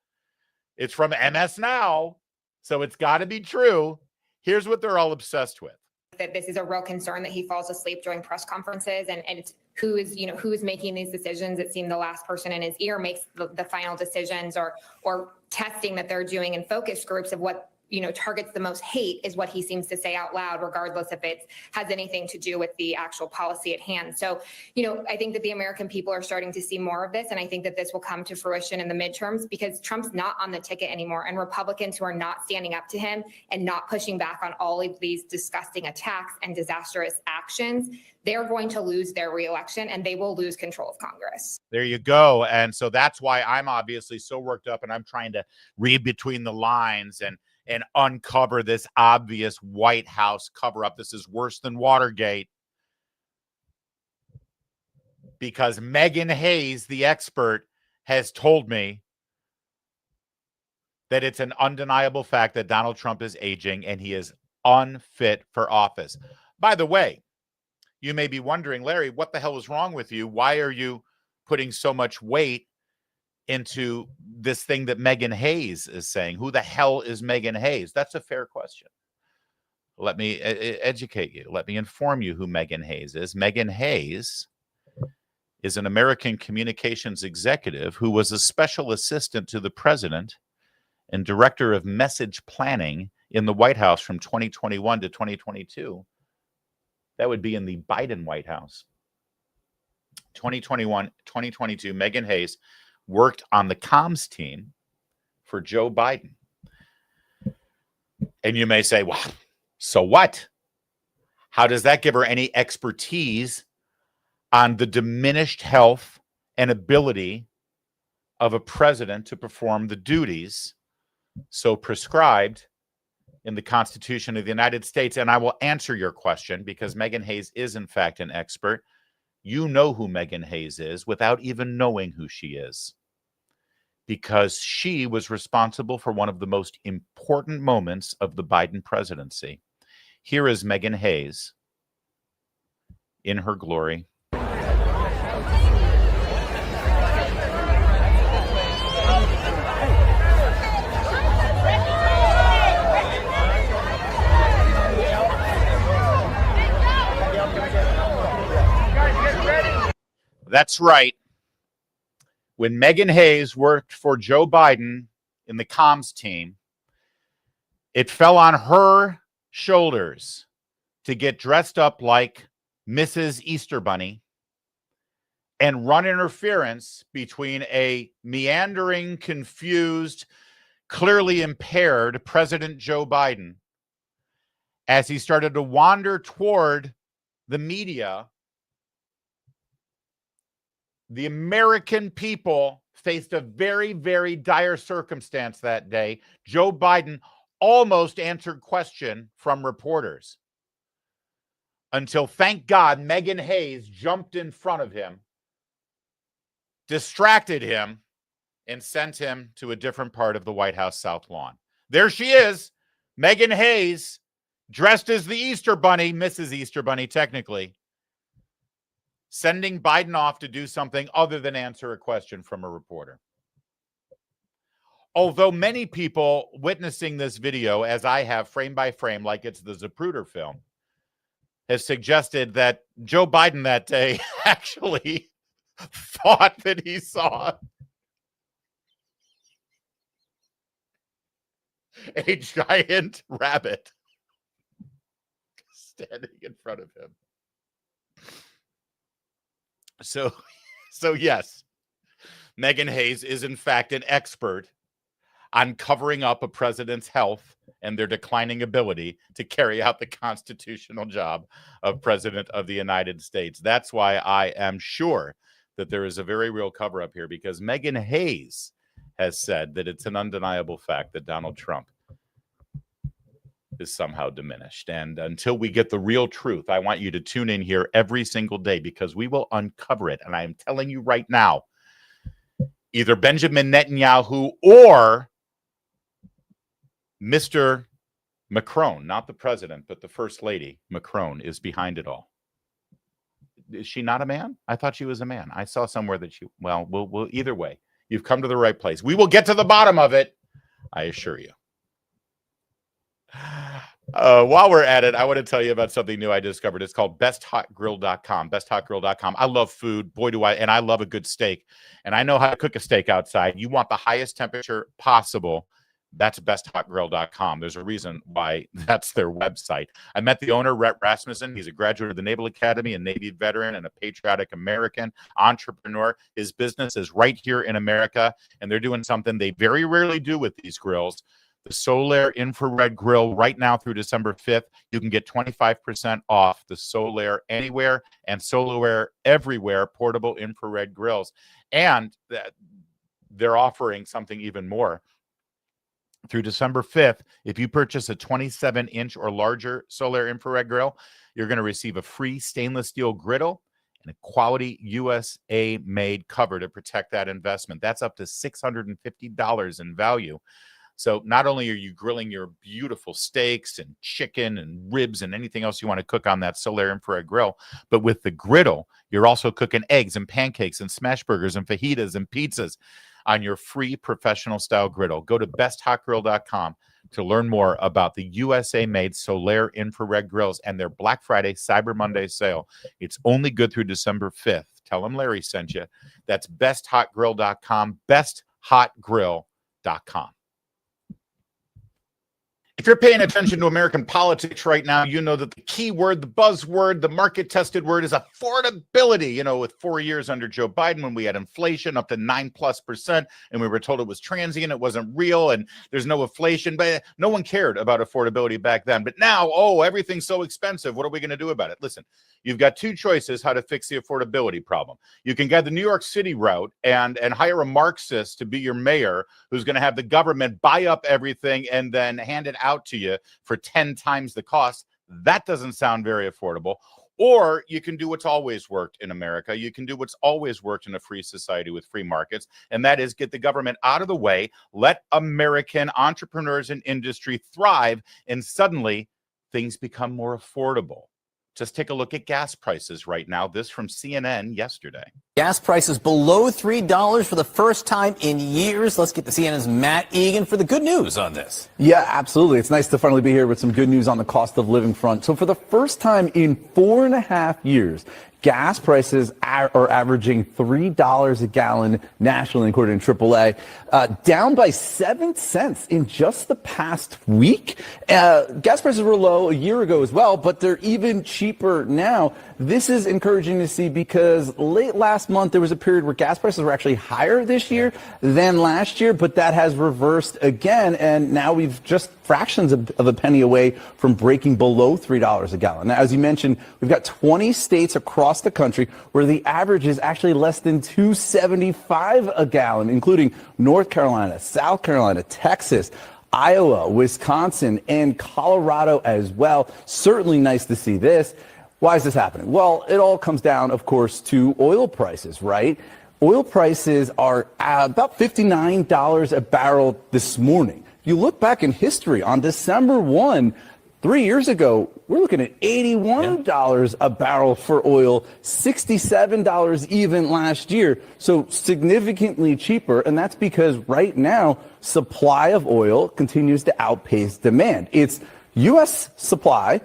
It's from MS Now. So it's got to be true. Here's what they're all obsessed with. That this is a real concern that he falls asleep during press conferences, and it's who is making these decisions. It seemed the last person in his ear makes the final decisions, or testing that they're doing in focus groups of what targets the most hate is what he seems to say out loud, regardless if it has anything to do with the actual policy at hand. So, I think that the American people are starting to see more of this. And I think that this will come to fruition in the midterms because Trump's not on the ticket anymore. And Republicans who are not standing up to him and not pushing back on all of these disgusting attacks and disastrous actions, they're going to lose their reelection and they will lose control of Congress. There you go. And so that's why I'm obviously so worked up and I'm trying to read between the lines and uncover this obvious White House cover-up. This is worse than Watergate. Because Megan Hayes, the expert, has told me that it's an undeniable fact that Donald Trump is aging and he is unfit for office. By the way, you may be wondering, Larry, what the hell is wrong with you? Why are you putting so much weight into this thing that Megan Hayes is saying? Who the hell is Megan Hayes? That's a fair question. let me educate you. Let me inform you who Megan Hayes is. Megan Hayes is an American communications executive who was a special assistant to the president and director of message planning in the White House from 2021 to 2022. That would be in the Biden White House. 2021, 2022, Megan Hayes worked on the comms team for Joe Biden. And you may say, well, so what? How does that give her any expertise on the diminished health and ability of a president to perform the duties so prescribed in the Constitution of the United States? And I will answer your question because Megan Hayes is, in fact, an expert. You know who Megan Hayes is without even knowing who she is, because she was responsible for one of the most important moments of the Biden presidency. Here is Megan Hayes in her glory. That's right. When Megan Hayes worked for Joe Biden in the comms team, it fell on her shoulders to get dressed up like Mrs. Easter Bunny and run interference between a meandering, confused, clearly impaired President Joe Biden as he started to wander toward the media. The American people faced a very, very dire circumstance that day. Joe Biden almost answered question from reporters until, thank God, Megan Hayes jumped in front of him, distracted him, and sent him to a different part of the White House South Lawn. There she is, Megan Hayes, dressed as the Easter Bunny, Mrs. Easter Bunny, technically, sending Biden off to do something other than answer a question from a reporter. Although many people witnessing this video, as I have frame by frame, like it's the Zapruder film, has suggested that Joe Biden that day actually thought that he saw a giant rabbit standing in front of him. So yes, Megan Hayes is in fact an expert on covering up a president's health and their declining ability to carry out the constitutional job of President of the United States. That's why I am sure that there is a very real cover-up here, because Megan Hayes has said that it's an undeniable fact that Donald Trump is somehow diminished. And until we get the real truth, I want you to tune in here every single day, because we will uncover it. And I am telling you right now, either Benjamin Netanyahu or Mr. Macron, not the president, but the first lady, Macron, is behind it all. Is she not a man? I thought she was a man. I saw somewhere that she, well, we'll either way, you've come to the right place. We will get to the bottom of it, I assure you. While we're at it, I want to tell you about something new I discovered. It's called besthotgrill.com. Besthotgrill.com. I love food. Boy, do I. And I love a good steak. And I know how to cook a steak outside. You want the highest temperature possible. That's besthotgrill.com. There's a reason why that's their website. I met the owner, Rhett Rasmussen. He's a graduate of the Naval Academy, a Navy veteran, and a patriotic American entrepreneur. His business is right here in America, and they're doing something they very rarely do with these grills. The Solaire Infrared Grill, right now through December 5th, you can get 25% off the Solaire Anywhere and Solaire Everywhere portable infrared grills. And they're offering something even more. Through December 5th, if you purchase a 27-inch or larger Solaire Infrared Grill, you're going to receive a free stainless steel griddle and a quality USA-made cover to protect that investment. That's up to $650 in value. So not only are you grilling your beautiful steaks and chicken and ribs and anything else you want to cook on that Solaire Infrared Grill, but with the griddle, you're also cooking eggs and pancakes and smash burgers and fajitas and pizzas on your free professional style griddle. Go to besthotgrill.com. to learn more about the USA-made Solaire infrared grills and their Black Friday Cyber Monday sale. It's only good through December 5th. Tell them Larry sent you. That's besthotgrill.com, besthotgrill.com. If you're paying attention to American politics right now, you know that the key word, the buzzword, the market-tested word is affordability. You know, with 4 years under Joe Biden, when we had inflation up to 9+%, and we were told it was transient, it wasn't real, and there's no inflation, but no one cared about affordability back then. But now, oh, everything's so expensive. What are we going to do about it? Listen, you've got two choices how to fix the affordability problem. You can go the New York City route and hire a Marxist to be your mayor who's going to have the government buy up everything and then hand it out to you for 10 times the cost. That doesn't sound very affordable. Or you can do what's always worked in America. You can do what's always worked in a free society with free markets, and that is get the government out of the way, let American entrepreneurs and industry thrive, and suddenly things become more affordable. Just take a look at gas prices right now. This from CNN yesterday. Gas prices below $3 for the first time in years. Let's get to CNN's Matt Egan for the good news on this. Yeah, absolutely. It's nice to finally be here with some good news on the cost of living front. So for the first time in 4.5 years, gas prices are averaging $3 a gallon nationally, according to AAA, down by 7 cents in just the past week. Gas prices were low a year ago as well, but they're even cheaper now. This is encouraging to see because late last month there was a period where gas prices were actually higher this year than last year, but that has reversed again, and now we've just fractions of a penny away from breaking below $3 a gallon. Now, as you mentioned, we've got 20 states across the country where the average is actually less than $2.75 a gallon, including North Carolina, South Carolina, Texas, Iowa, Wisconsin, and Colorado as well. Certainly nice to see this. Why is this happening? Well, it all comes down, of course, to oil prices, right? Oil prices are about $59 a barrel this morning. If you look back in history, on December 1, 3 years ago, we're looking at $81 a barrel for oil, $67 even last year. So significantly cheaper. And that's because right now, supply of oil continues to outpace demand. It's U.S. supply.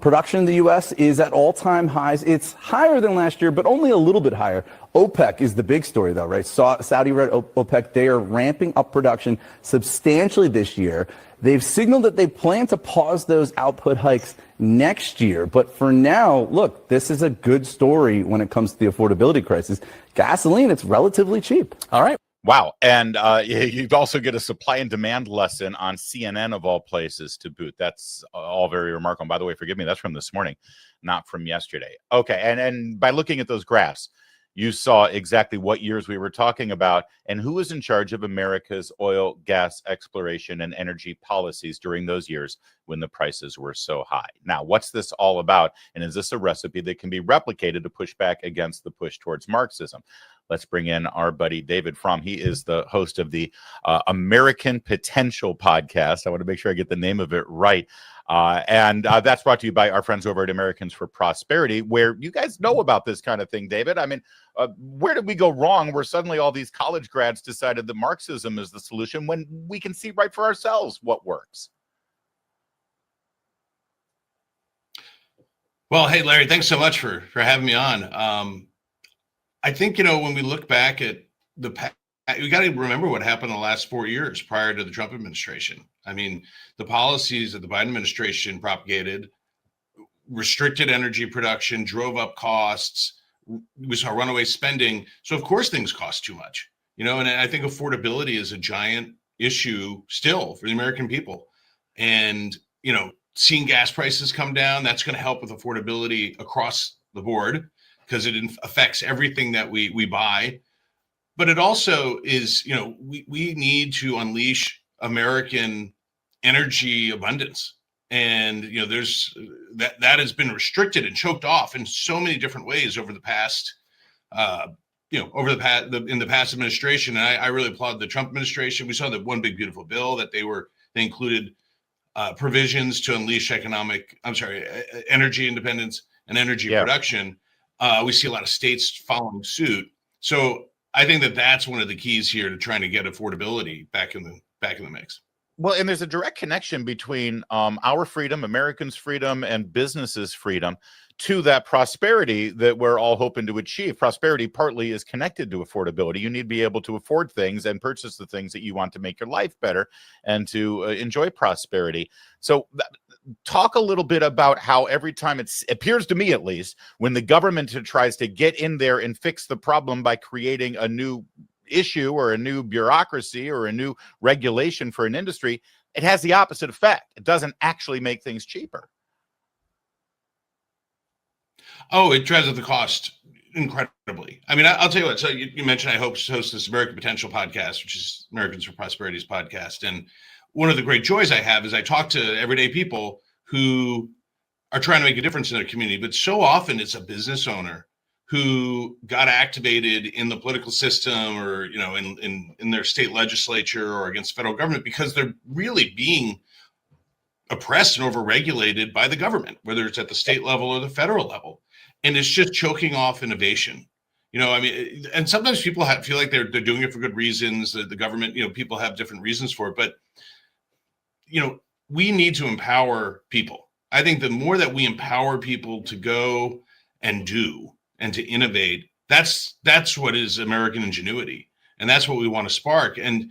Production in the U.S. is at all-time highs. It's higher than last year, but only a little bit higher. OPEC is the big story, though, right? Saudi-led OPEC, they are ramping up production substantially this year. They've signaled that they plan to pause those output hikes next year. But for now, look, this is a good story when it comes to the affordability crisis. Gasoline, it's relatively cheap. All right. Wow. And you also get a supply and demand lesson on CNN of all places to boot. That's all very remarkable. By the way, forgive me, that's from this morning, not from yesterday. Okay. And by looking at those graphs, you saw exactly what years we were talking about and who was in charge of America's oil, gas exploration, and energy policies during those years when the prices were so high. Now, what's this all about? And is this a recipe that can be replicated to push back against the push towards Marxism? Let's bring in our buddy David Fromm. He is the host of the American Potential podcast. I want to make sure I get the name of it right. And that's brought to you by our friends over at Americans for Prosperity, where you guys know about this kind of thing, David. I mean, where did we go wrong where suddenly all these college grads decided that Marxism is the solution when we can see right for ourselves what works? Well, hey, Larry, thanks so much for having me on. I think, when we look back at the past, we got to remember what happened in the last 4 years prior to the Trump administration. I mean, the policies that the Biden administration propagated restricted energy production, drove up costs. We saw runaway spending. So, of course, things cost too much, and I think affordability is a giant issue still for the American people. And, seeing gas prices come down, that's going to help with affordability across the board, because it affects everything that we buy. But it also is, we need to unleash American energy abundance. And, there's that has been restricted and choked off in so many different ways over the past, in the past administration. And I really applaud the Trump administration. We saw the one big beautiful bill that they included provisions to unleash energy independence and energy production. We see a lot of states following suit. So I think that that's one of the keys here to trying to get affordability back in the mix. Well, and there's a direct connection between our freedom, Americans' freedom, and businesses' freedom to that prosperity that we're all hoping to achieve. Prosperity partly is connected to affordability. You need to be able to afford things and purchase the things that you want to make your life better and to enjoy prosperity. So talk a little bit about how every time it appears to me, at least, when the government tries to get in there and fix the problem by creating a new issue or a new bureaucracy or a new regulation for an industry, it has the opposite effect. It doesn't actually make things cheaper. Oh, it drives up the cost incredibly. I mean, I'll tell you what. So you mentioned I host this American Potential podcast, which is Americans for Prosperity's podcast. And one of the great joys I have is I talk to everyday people who are trying to make a difference in their community. But so often it's a business owner who got activated in the political system or, you know, in their state legislature or against federal government because they're really being oppressed and overregulated by the government, whether it's at the state level or the federal level. And it's just choking off innovation. You know, I mean, and sometimes people feel like they're doing it for good reasons. The government, you know, people have different reasons for it. But, you know, we need to empower people. I think the more that we empower people to go and do and to innovate, that's what is American ingenuity. And that's what we want to spark. And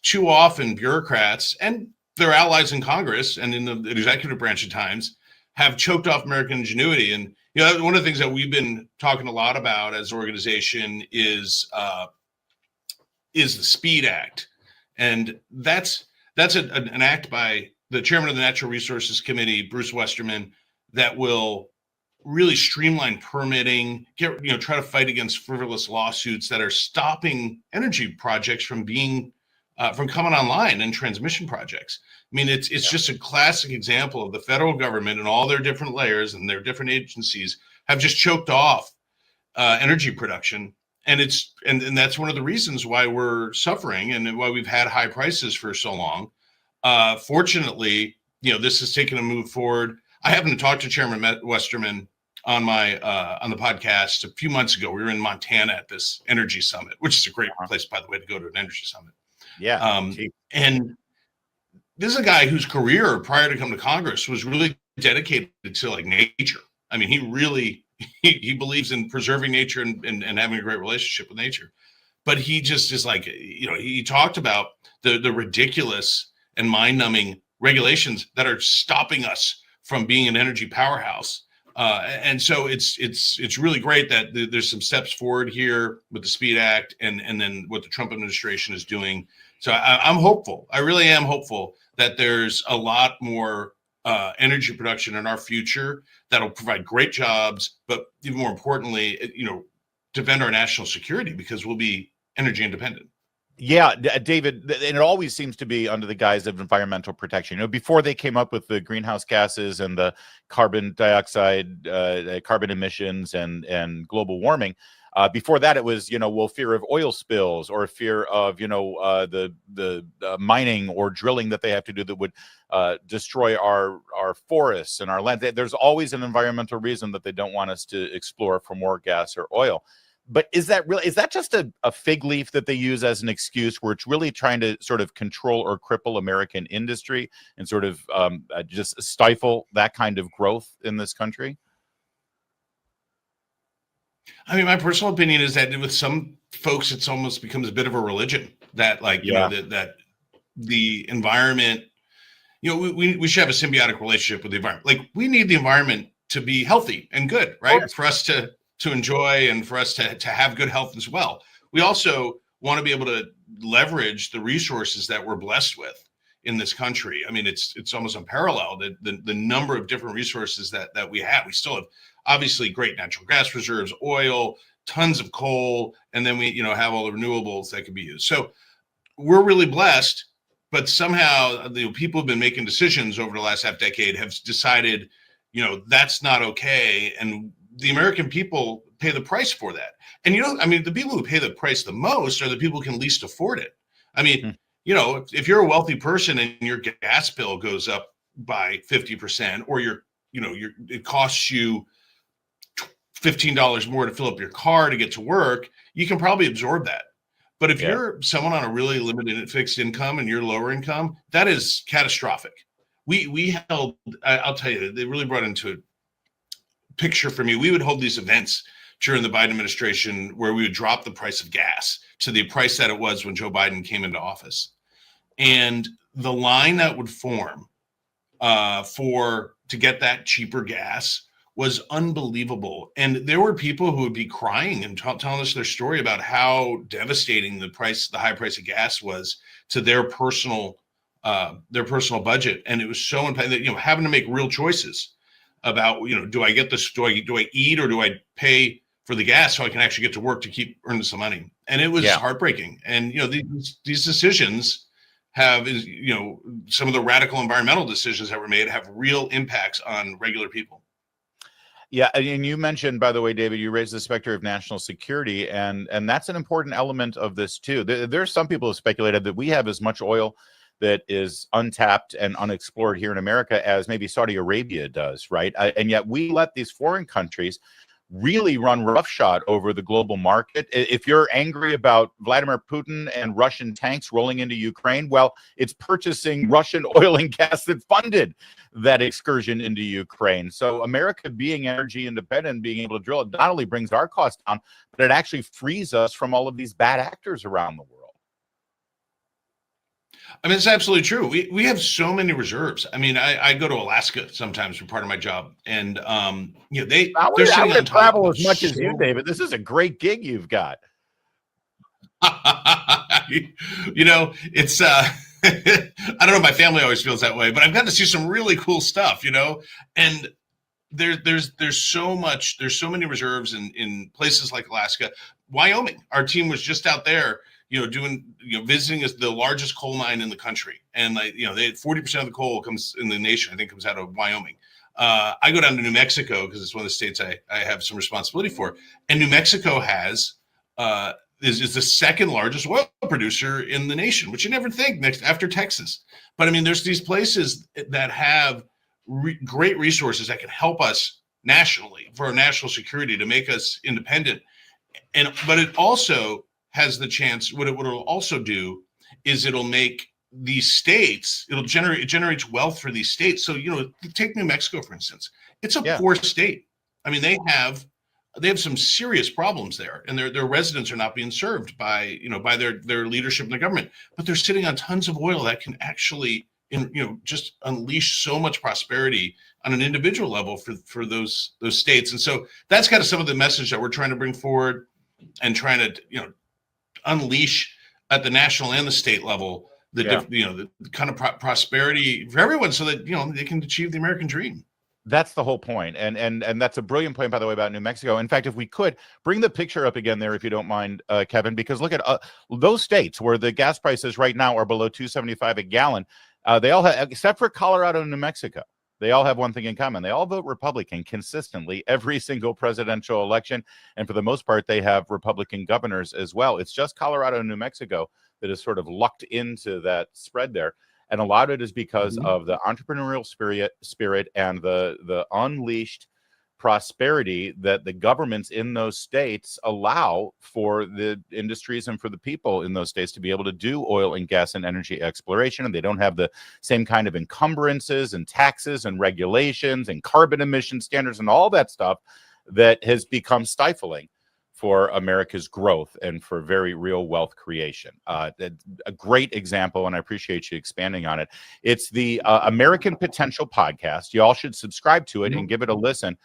too often bureaucrats and their allies in Congress and in the executive branch at times have choked off American ingenuity. And, you know, one of the things that we've been talking a lot about as an organization is the SPEED Act. And that's an act by the chairman of the Natural Resources Committee, Bruce Westerman, that will really streamline permitting, try to fight against frivolous lawsuits that are stopping energy projects from being from coming online and transmission projects. I mean, it's just a classic example of the federal government and all their different layers and their different agencies have just choked off energy production. And that's one of the reasons why we're suffering and why we've had high prices for so long. Fortunately, you know, this has taken a move forward. I happened to talk to Chairman Westerman on the podcast a few months ago. We were in Montana at this energy summit, which is a great place, by the way, to go to an energy summit. Yeah. And this is a guy whose career prior to coming to Congress was really dedicated to like nature. I mean, he really, he believes in preserving nature and having a great relationship with nature. But he just is like, you know, he talked about the ridiculous and mind-numbing regulations that are stopping us from being an energy powerhouse. And so it's really great that there's some steps forward here with the SPEED Act and then what the Trump administration is doing. So I'm hopeful. I really am hopeful that there's a lot more energy production in our future that'll provide great jobs, but even more importantly, you know, defend our national security because we'll be energy independent. Yeah, David, and it always seems to be under the guise of environmental protection. You know, before they came up with the greenhouse gases and the carbon dioxide, carbon emissions and global warming, before that it was, you know, well, fear of oil spills or fear of, you know, the mining or drilling that they have to do that would destroy our forests and our land. There's always an environmental reason that they don't want us to explore for more gas or oil. But is that just a fig leaf that they use as an excuse where it's really trying to sort of control or cripple American industry and sort of just stifle that kind of growth in this country? I mean, my personal opinion is that with some folks, it's almost becomes a bit of a religion that, like, you know, that the environment, you know, we should have a symbiotic relationship with the environment. Like, we need the environment to be healthy and good, right? For us to enjoy and for us to have good health as well. We also want to be able to leverage the resources that we're blessed with in this country. I mean, it's almost unparalleled, the number of different resources that we have. We still have obviously great natural gas reserves, oil, tons of coal, and then we, you know, have all the renewables that can be used. So we're really blessed, but somehow the people have been making decisions over the last half decade have decided, you know, that's not okay. And the American people pay the price for that. And, you know, I mean, the people who pay the price the most are the people who can least afford it. I mean, you know, if you're a wealthy person and your gas bill goes up by 50%, or it costs you $15 more to fill up your car to get to work, you can probably absorb that. But if you're someone on a really limited fixed income and you're lower income, that is catastrophic. We held, I'll tell you, they really brought into a picture for me. We would hold these events during the Biden administration where we would drop the price of gas to the price that it was when Joe Biden came into office. And the line that would form to get that cheaper gas was unbelievable. And there were people who would be crying and telling us their story about how devastating the high price of gas was to their personal budget. And it was so impactful that, having to make real choices about, do I get this, do I eat, or do I pay for the gas so I can actually get to work to keep earning some money? And it was heartbreaking. And, these decisions have, some of the radical environmental decisions that were made have real impacts on regular people. Yeah, and you mentioned, by the way, David, you raised the specter of national security, and that's an important element of this too. There are some people who have speculated that we have as much oil that is untapped and unexplored here in America as maybe Saudi Arabia does, right? And yet we let these foreign countries really run roughshod over the global market. If you're angry about Vladimir Putin and Russian tanks rolling into Ukraine, well, it's purchasing Russian oil and gas that funded that excursion into Ukraine. So America being energy independent, being able to drill it, not only brings our costs down, but it actually frees us from all of these bad actors around the world. I mean, it's absolutely true. We have so many reserves. I mean, I go to Alaska sometimes for part of my job, and I would travel as much as you, David. This is a great gig you've got. It's I don't know. My family always feels that way, but I've gotten to see some really cool stuff. And there's so much. There's so many reserves in places like Alaska, Wyoming. Our team was just out there. Visiting the largest coal mine in the country. And they 40% of the coal comes in the nation, I think, comes out of Wyoming. I go down to New Mexico because it's one of the states I have some responsibility for. And New Mexico is the second largest oil producer in the nation, which you never think next after Texas. But I mean, there's these places that have great resources that can help us nationally for our national security to make us independent. But it also has the chance, what it will also do is it'll make these states, it generates wealth for these states. So, take New Mexico, for instance. It's a poor state. I mean, they have some serious problems there, and their residents are not being served by their leadership in the government, but they're sitting on tons of oil that can actually, just unleash so much prosperity on an individual level for those states. And so that's kind of some of the message that we're trying to bring forward and trying to, unleash at the national and the state level the kind of prosperity for everyone, so that they can achieve the American dream. That's the whole point. And that's a brilliant point, by the way, about New Mexico. In fact, if we could bring the picture up again there, if you don't mind, Kevin, because look at those states where the gas prices right now are below $2.75 a gallon. They all have, except for Colorado and New Mexico, they all have one thing in common. They all vote Republican consistently every single presidential election. And for the most part, they have Republican governors as well. It's just Colorado and New Mexico that is sort of lucked into that spread there. And a lot of it is because of the entrepreneurial spirit and the unleashed prosperity that the governments in those states allow for the industries and for the people in those states to be able to do oil and gas and energy exploration. And they don't have the same kind of encumbrances and taxes and regulations and carbon emission standards and all that stuff that has become stifling for America's growth and for very real wealth creation. A great example, and I appreciate you expanding on it. It's the American Potential podcast. You all should subscribe to it and give it a listen.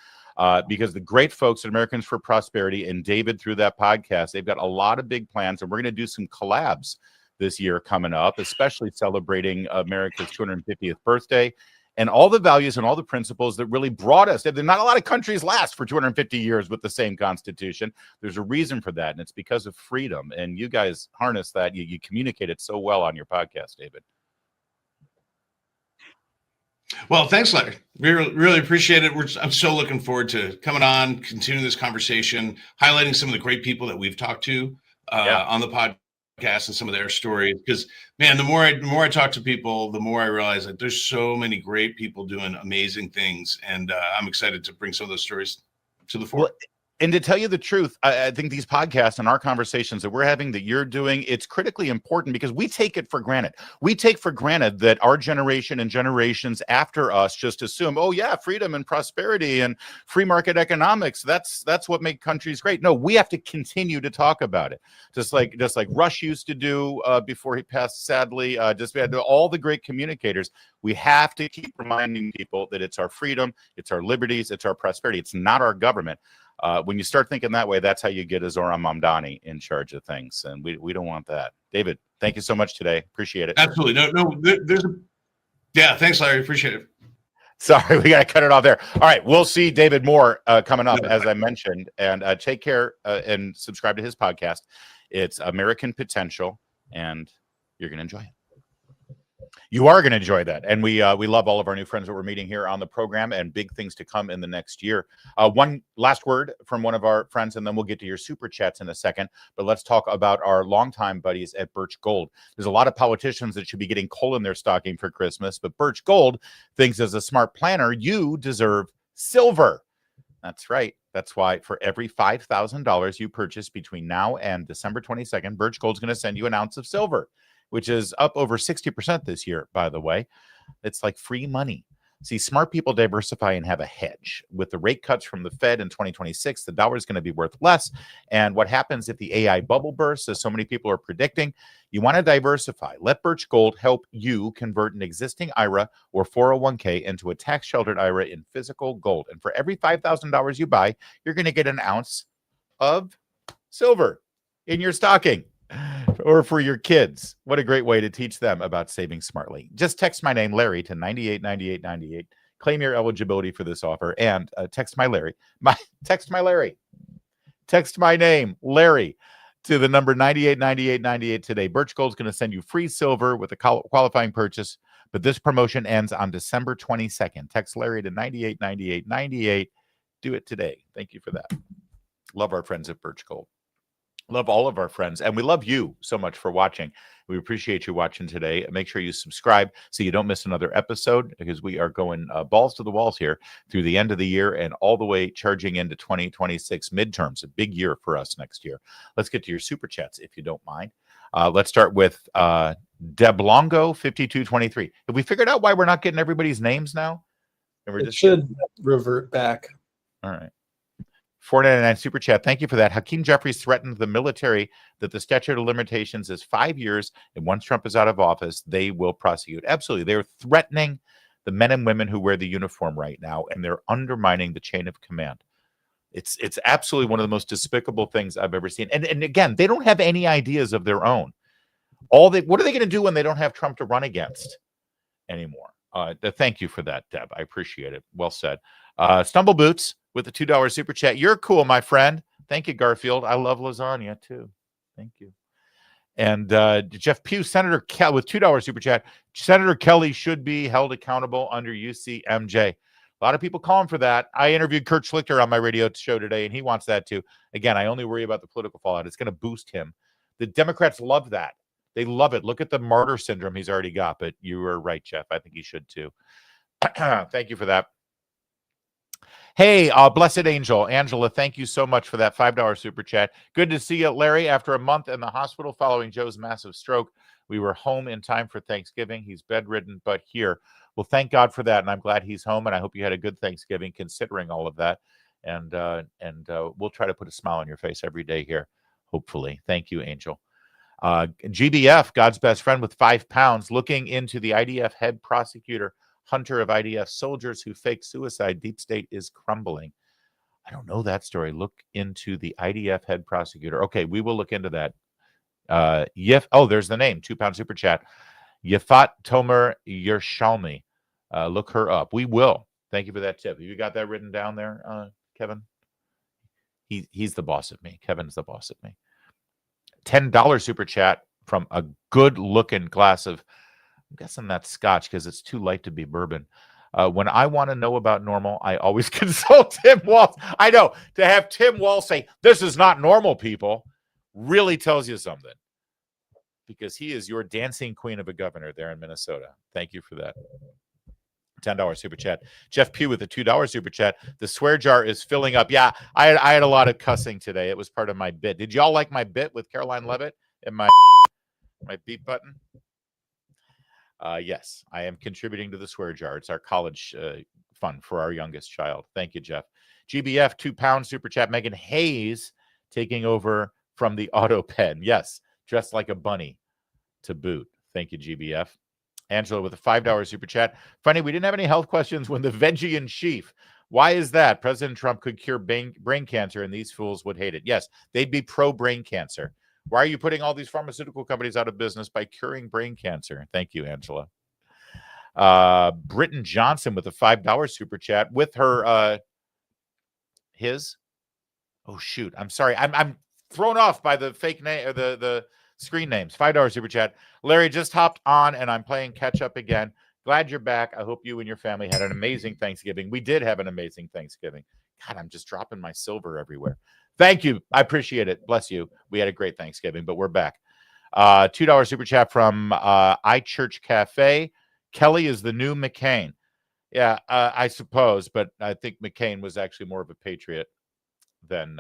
Because the great folks at Americans for Prosperity and David, through that podcast, they've got a lot of big plans, and we're going to do some collabs this year coming up, especially celebrating America's 250th birthday and all the values and all the principles that really brought us. There's not a lot of countries last for 250 years with the same constitution. There's a reason for that, and it's because of freedom. And you guys harness that. You communicate it so well on your podcast, David. Well, thanks, Larry. We really appreciate it. I'm so looking forward to coming on, continuing this conversation, highlighting some of the great people that we've talked to on the podcast and some of their stories. Because, man, the more I talk to people, the more I realize that there's so many great people doing amazing things, and I'm excited to bring some of those stories to the fore. And to tell you the truth, I think these podcasts and our conversations that we're having, that you're doing, it's critically important because we take it for granted. We take for granted that our generation and generations after us just assume, oh yeah, freedom and prosperity and free market economics. That's what make countries great. No, we have to continue to talk about it, just like Rush used to do before he passed. Sadly, just we had all the great communicators. We have to keep reminding people that it's our freedom, it's our liberties, it's our prosperity. It's not our government. When you start thinking that way, that's how you get a Zohran Mamdani in charge of things, and we don't want that. David, thank you so much today. Appreciate it. Absolutely. Thanks, Larry. Appreciate it. Sorry, we got to cut it off there. All right, we'll see David Moore coming up, as I mentioned, and take care and subscribe to his podcast. It's American Potential, and you're going to enjoy it. You are going to enjoy that. And we love all of our new friends that we're meeting here on the program, and big things to come in the next year. One last word from one of our friends, and then we'll get to your super chats in a second. But let's talk about our longtime buddies at Birch Gold. There's a lot of politicians that should be getting coal in their stocking for Christmas, but Birch Gold thinks, as a smart planner, you deserve silver. That's right. That's why for every $5,000 you purchase between now and December 22nd, Birch Gold's going to send you an ounce of silver, which is up over 60% this year, by the way. It's like free money. See, smart people diversify and have a hedge. With the rate cuts from the Fed in 2026, the dollar is going to be worth less. And what happens if the AI bubble bursts, as so many people are predicting? You want to diversify. Let Birch Gold help you convert an existing IRA or 401k into a tax-sheltered IRA in physical gold. And for every $5,000 you buy, you're going to get an ounce of silver in your stocking. Or for your kids. What a great way to teach them about saving smartly. Just text my name, Larry, to 989898. Claim your eligibility for this offer, and text my name, Larry, to the number 989898 today. Birch Gold's going to send you free silver with a qualifying purchase, but this promotion ends on December 22nd. Text Larry to 989898. Do it today. Thank you for that. Love our friends at Birch Gold. Love all of our friends, and we love you so much for watching. We appreciate you watching today. Make sure you subscribe so you don't miss another episode, because we are going balls to the walls here through the end of the year and all the way charging into 2026 midterms, a big year for us next year. Let's get to your super chats, if you don't mind. Let's start with Deblongo 5223. Have we figured out why we're not getting everybody's names now? And we're just should revert back. All right. 499 super chat. Thank you for that. Hakeem Jeffries threatened the military that the statute of limitations is 5 years, and once Trump is out of office, they will prosecute. Absolutely. They're threatening the men and women who wear the uniform right now, and they're undermining the chain of command. It's absolutely one of the most despicable things I've ever seen. And again, they don't have any ideas of their own. What are they going to do when they don't have Trump to run against anymore? Thank you for that, Deb. I appreciate it. Well said. Stumble Boots with the $2 super chat. You're cool, my friend. Thank you, Garfield. I love lasagna too. Thank you. And Jeff Pugh, Senator Kelly with $2 super chat. Senator Kelly should be held accountable under UCMJ. A lot of people calling for that. I interviewed Kurt Schlichter on my radio show today, and he wants that too. Again, I only worry about the political fallout. It's going to boost him. The Democrats love that. They love it. Look at the martyr syndrome he's already got. But you were right, Jeff. I think he should too. Thank you for that. Hey, Blessed Angel, Angela, thank you so much for that $5 super chat. Good to see you, Larry. After a month in the hospital following Joe's massive stroke, we were home in time for Thanksgiving. He's bedridden, but here. Well, thank God for that, and I'm glad he's home, and I hope you had a good Thanksgiving considering all of that. And we'll try to put a smile on your face every day here, hopefully. Thank you, Angel. GBF, God's best friend, with £5, looking into the IDF head prosecutor, hunter of IDF soldiers who fake suicide. Deep state is crumbling. I don't know that story. Look into the IDF head prosecutor. Okay, we will look into that. There's the name. £2 super chat. Yafat Tomer Yershalmi. Look her up. We will. Thank you for that tip. You got that written down there, Kevin? He's the boss of me. Kevin's the boss of me. $10 super chat from a good-looking glass of, I'm guessing that's scotch because it's too light to be bourbon. When I want to know about normal, I always consult Tim Walz. I know, to have Tim Walz say, this is not normal, people, really tells you something. Because he is your dancing queen of a governor there in Minnesota. Thank you for that. $10 super chat. Jeff Pugh with a $2 super chat. The swear jar is filling up. Yeah, I had a lot of cussing today. It was part of my bit. Did y'all like my bit with Karoline Leavitt and my beep button? Yes, I am contributing to the swear jar. It's our college fund for our youngest child. Thank you, Jeff. GBF, £2 super chat. Megan Hayes taking over from the auto pen. Yes, dressed like a bunny to boot. Thank you, GBF. Angela with a $5 super chat. Funny, we didn't have any health questions when the veggie in chief. Why is that? President Trump could cure brain cancer and these fools would hate it. Yes, they'd be pro-brain cancer. Why are you putting all these pharmaceutical companies out of business by curing brain cancer? Thank you, Angela. Britton Johnson with a $5 super chat with her oh shoot, I'm sorry. I'm thrown off by the fake name or the screen names. $5 super chat. Larry just hopped on and I'm playing catch up again. Glad you're back. I hope you and your family had an amazing Thanksgiving. We did have an amazing Thanksgiving. God, I'm just dropping my silver everywhere. Thank you. I appreciate it. Bless you. We had a great Thanksgiving, but we're back. $2 super chat from iChurch Cafe. Kelly is the new McCain. Yeah, I suppose, but I think McCain was actually more of a patriot than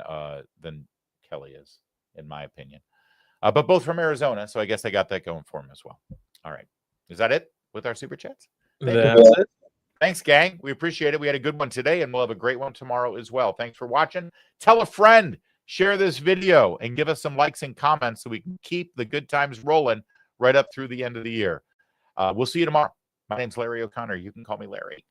Kelly is, in my opinion. But both from Arizona, so I guess I got that going for him as well. All right. Is that it with our super chats? That's it. Thanks, gang. We appreciate it. We had a good one today, and we'll have a great one tomorrow as well. Thanks for watching. Tell a friend. Share this video and give us some likes and comments so we can keep the good times rolling right up through the end of the year. We'll see you tomorrow. My name's Larry O'Connor. You can call me Larry.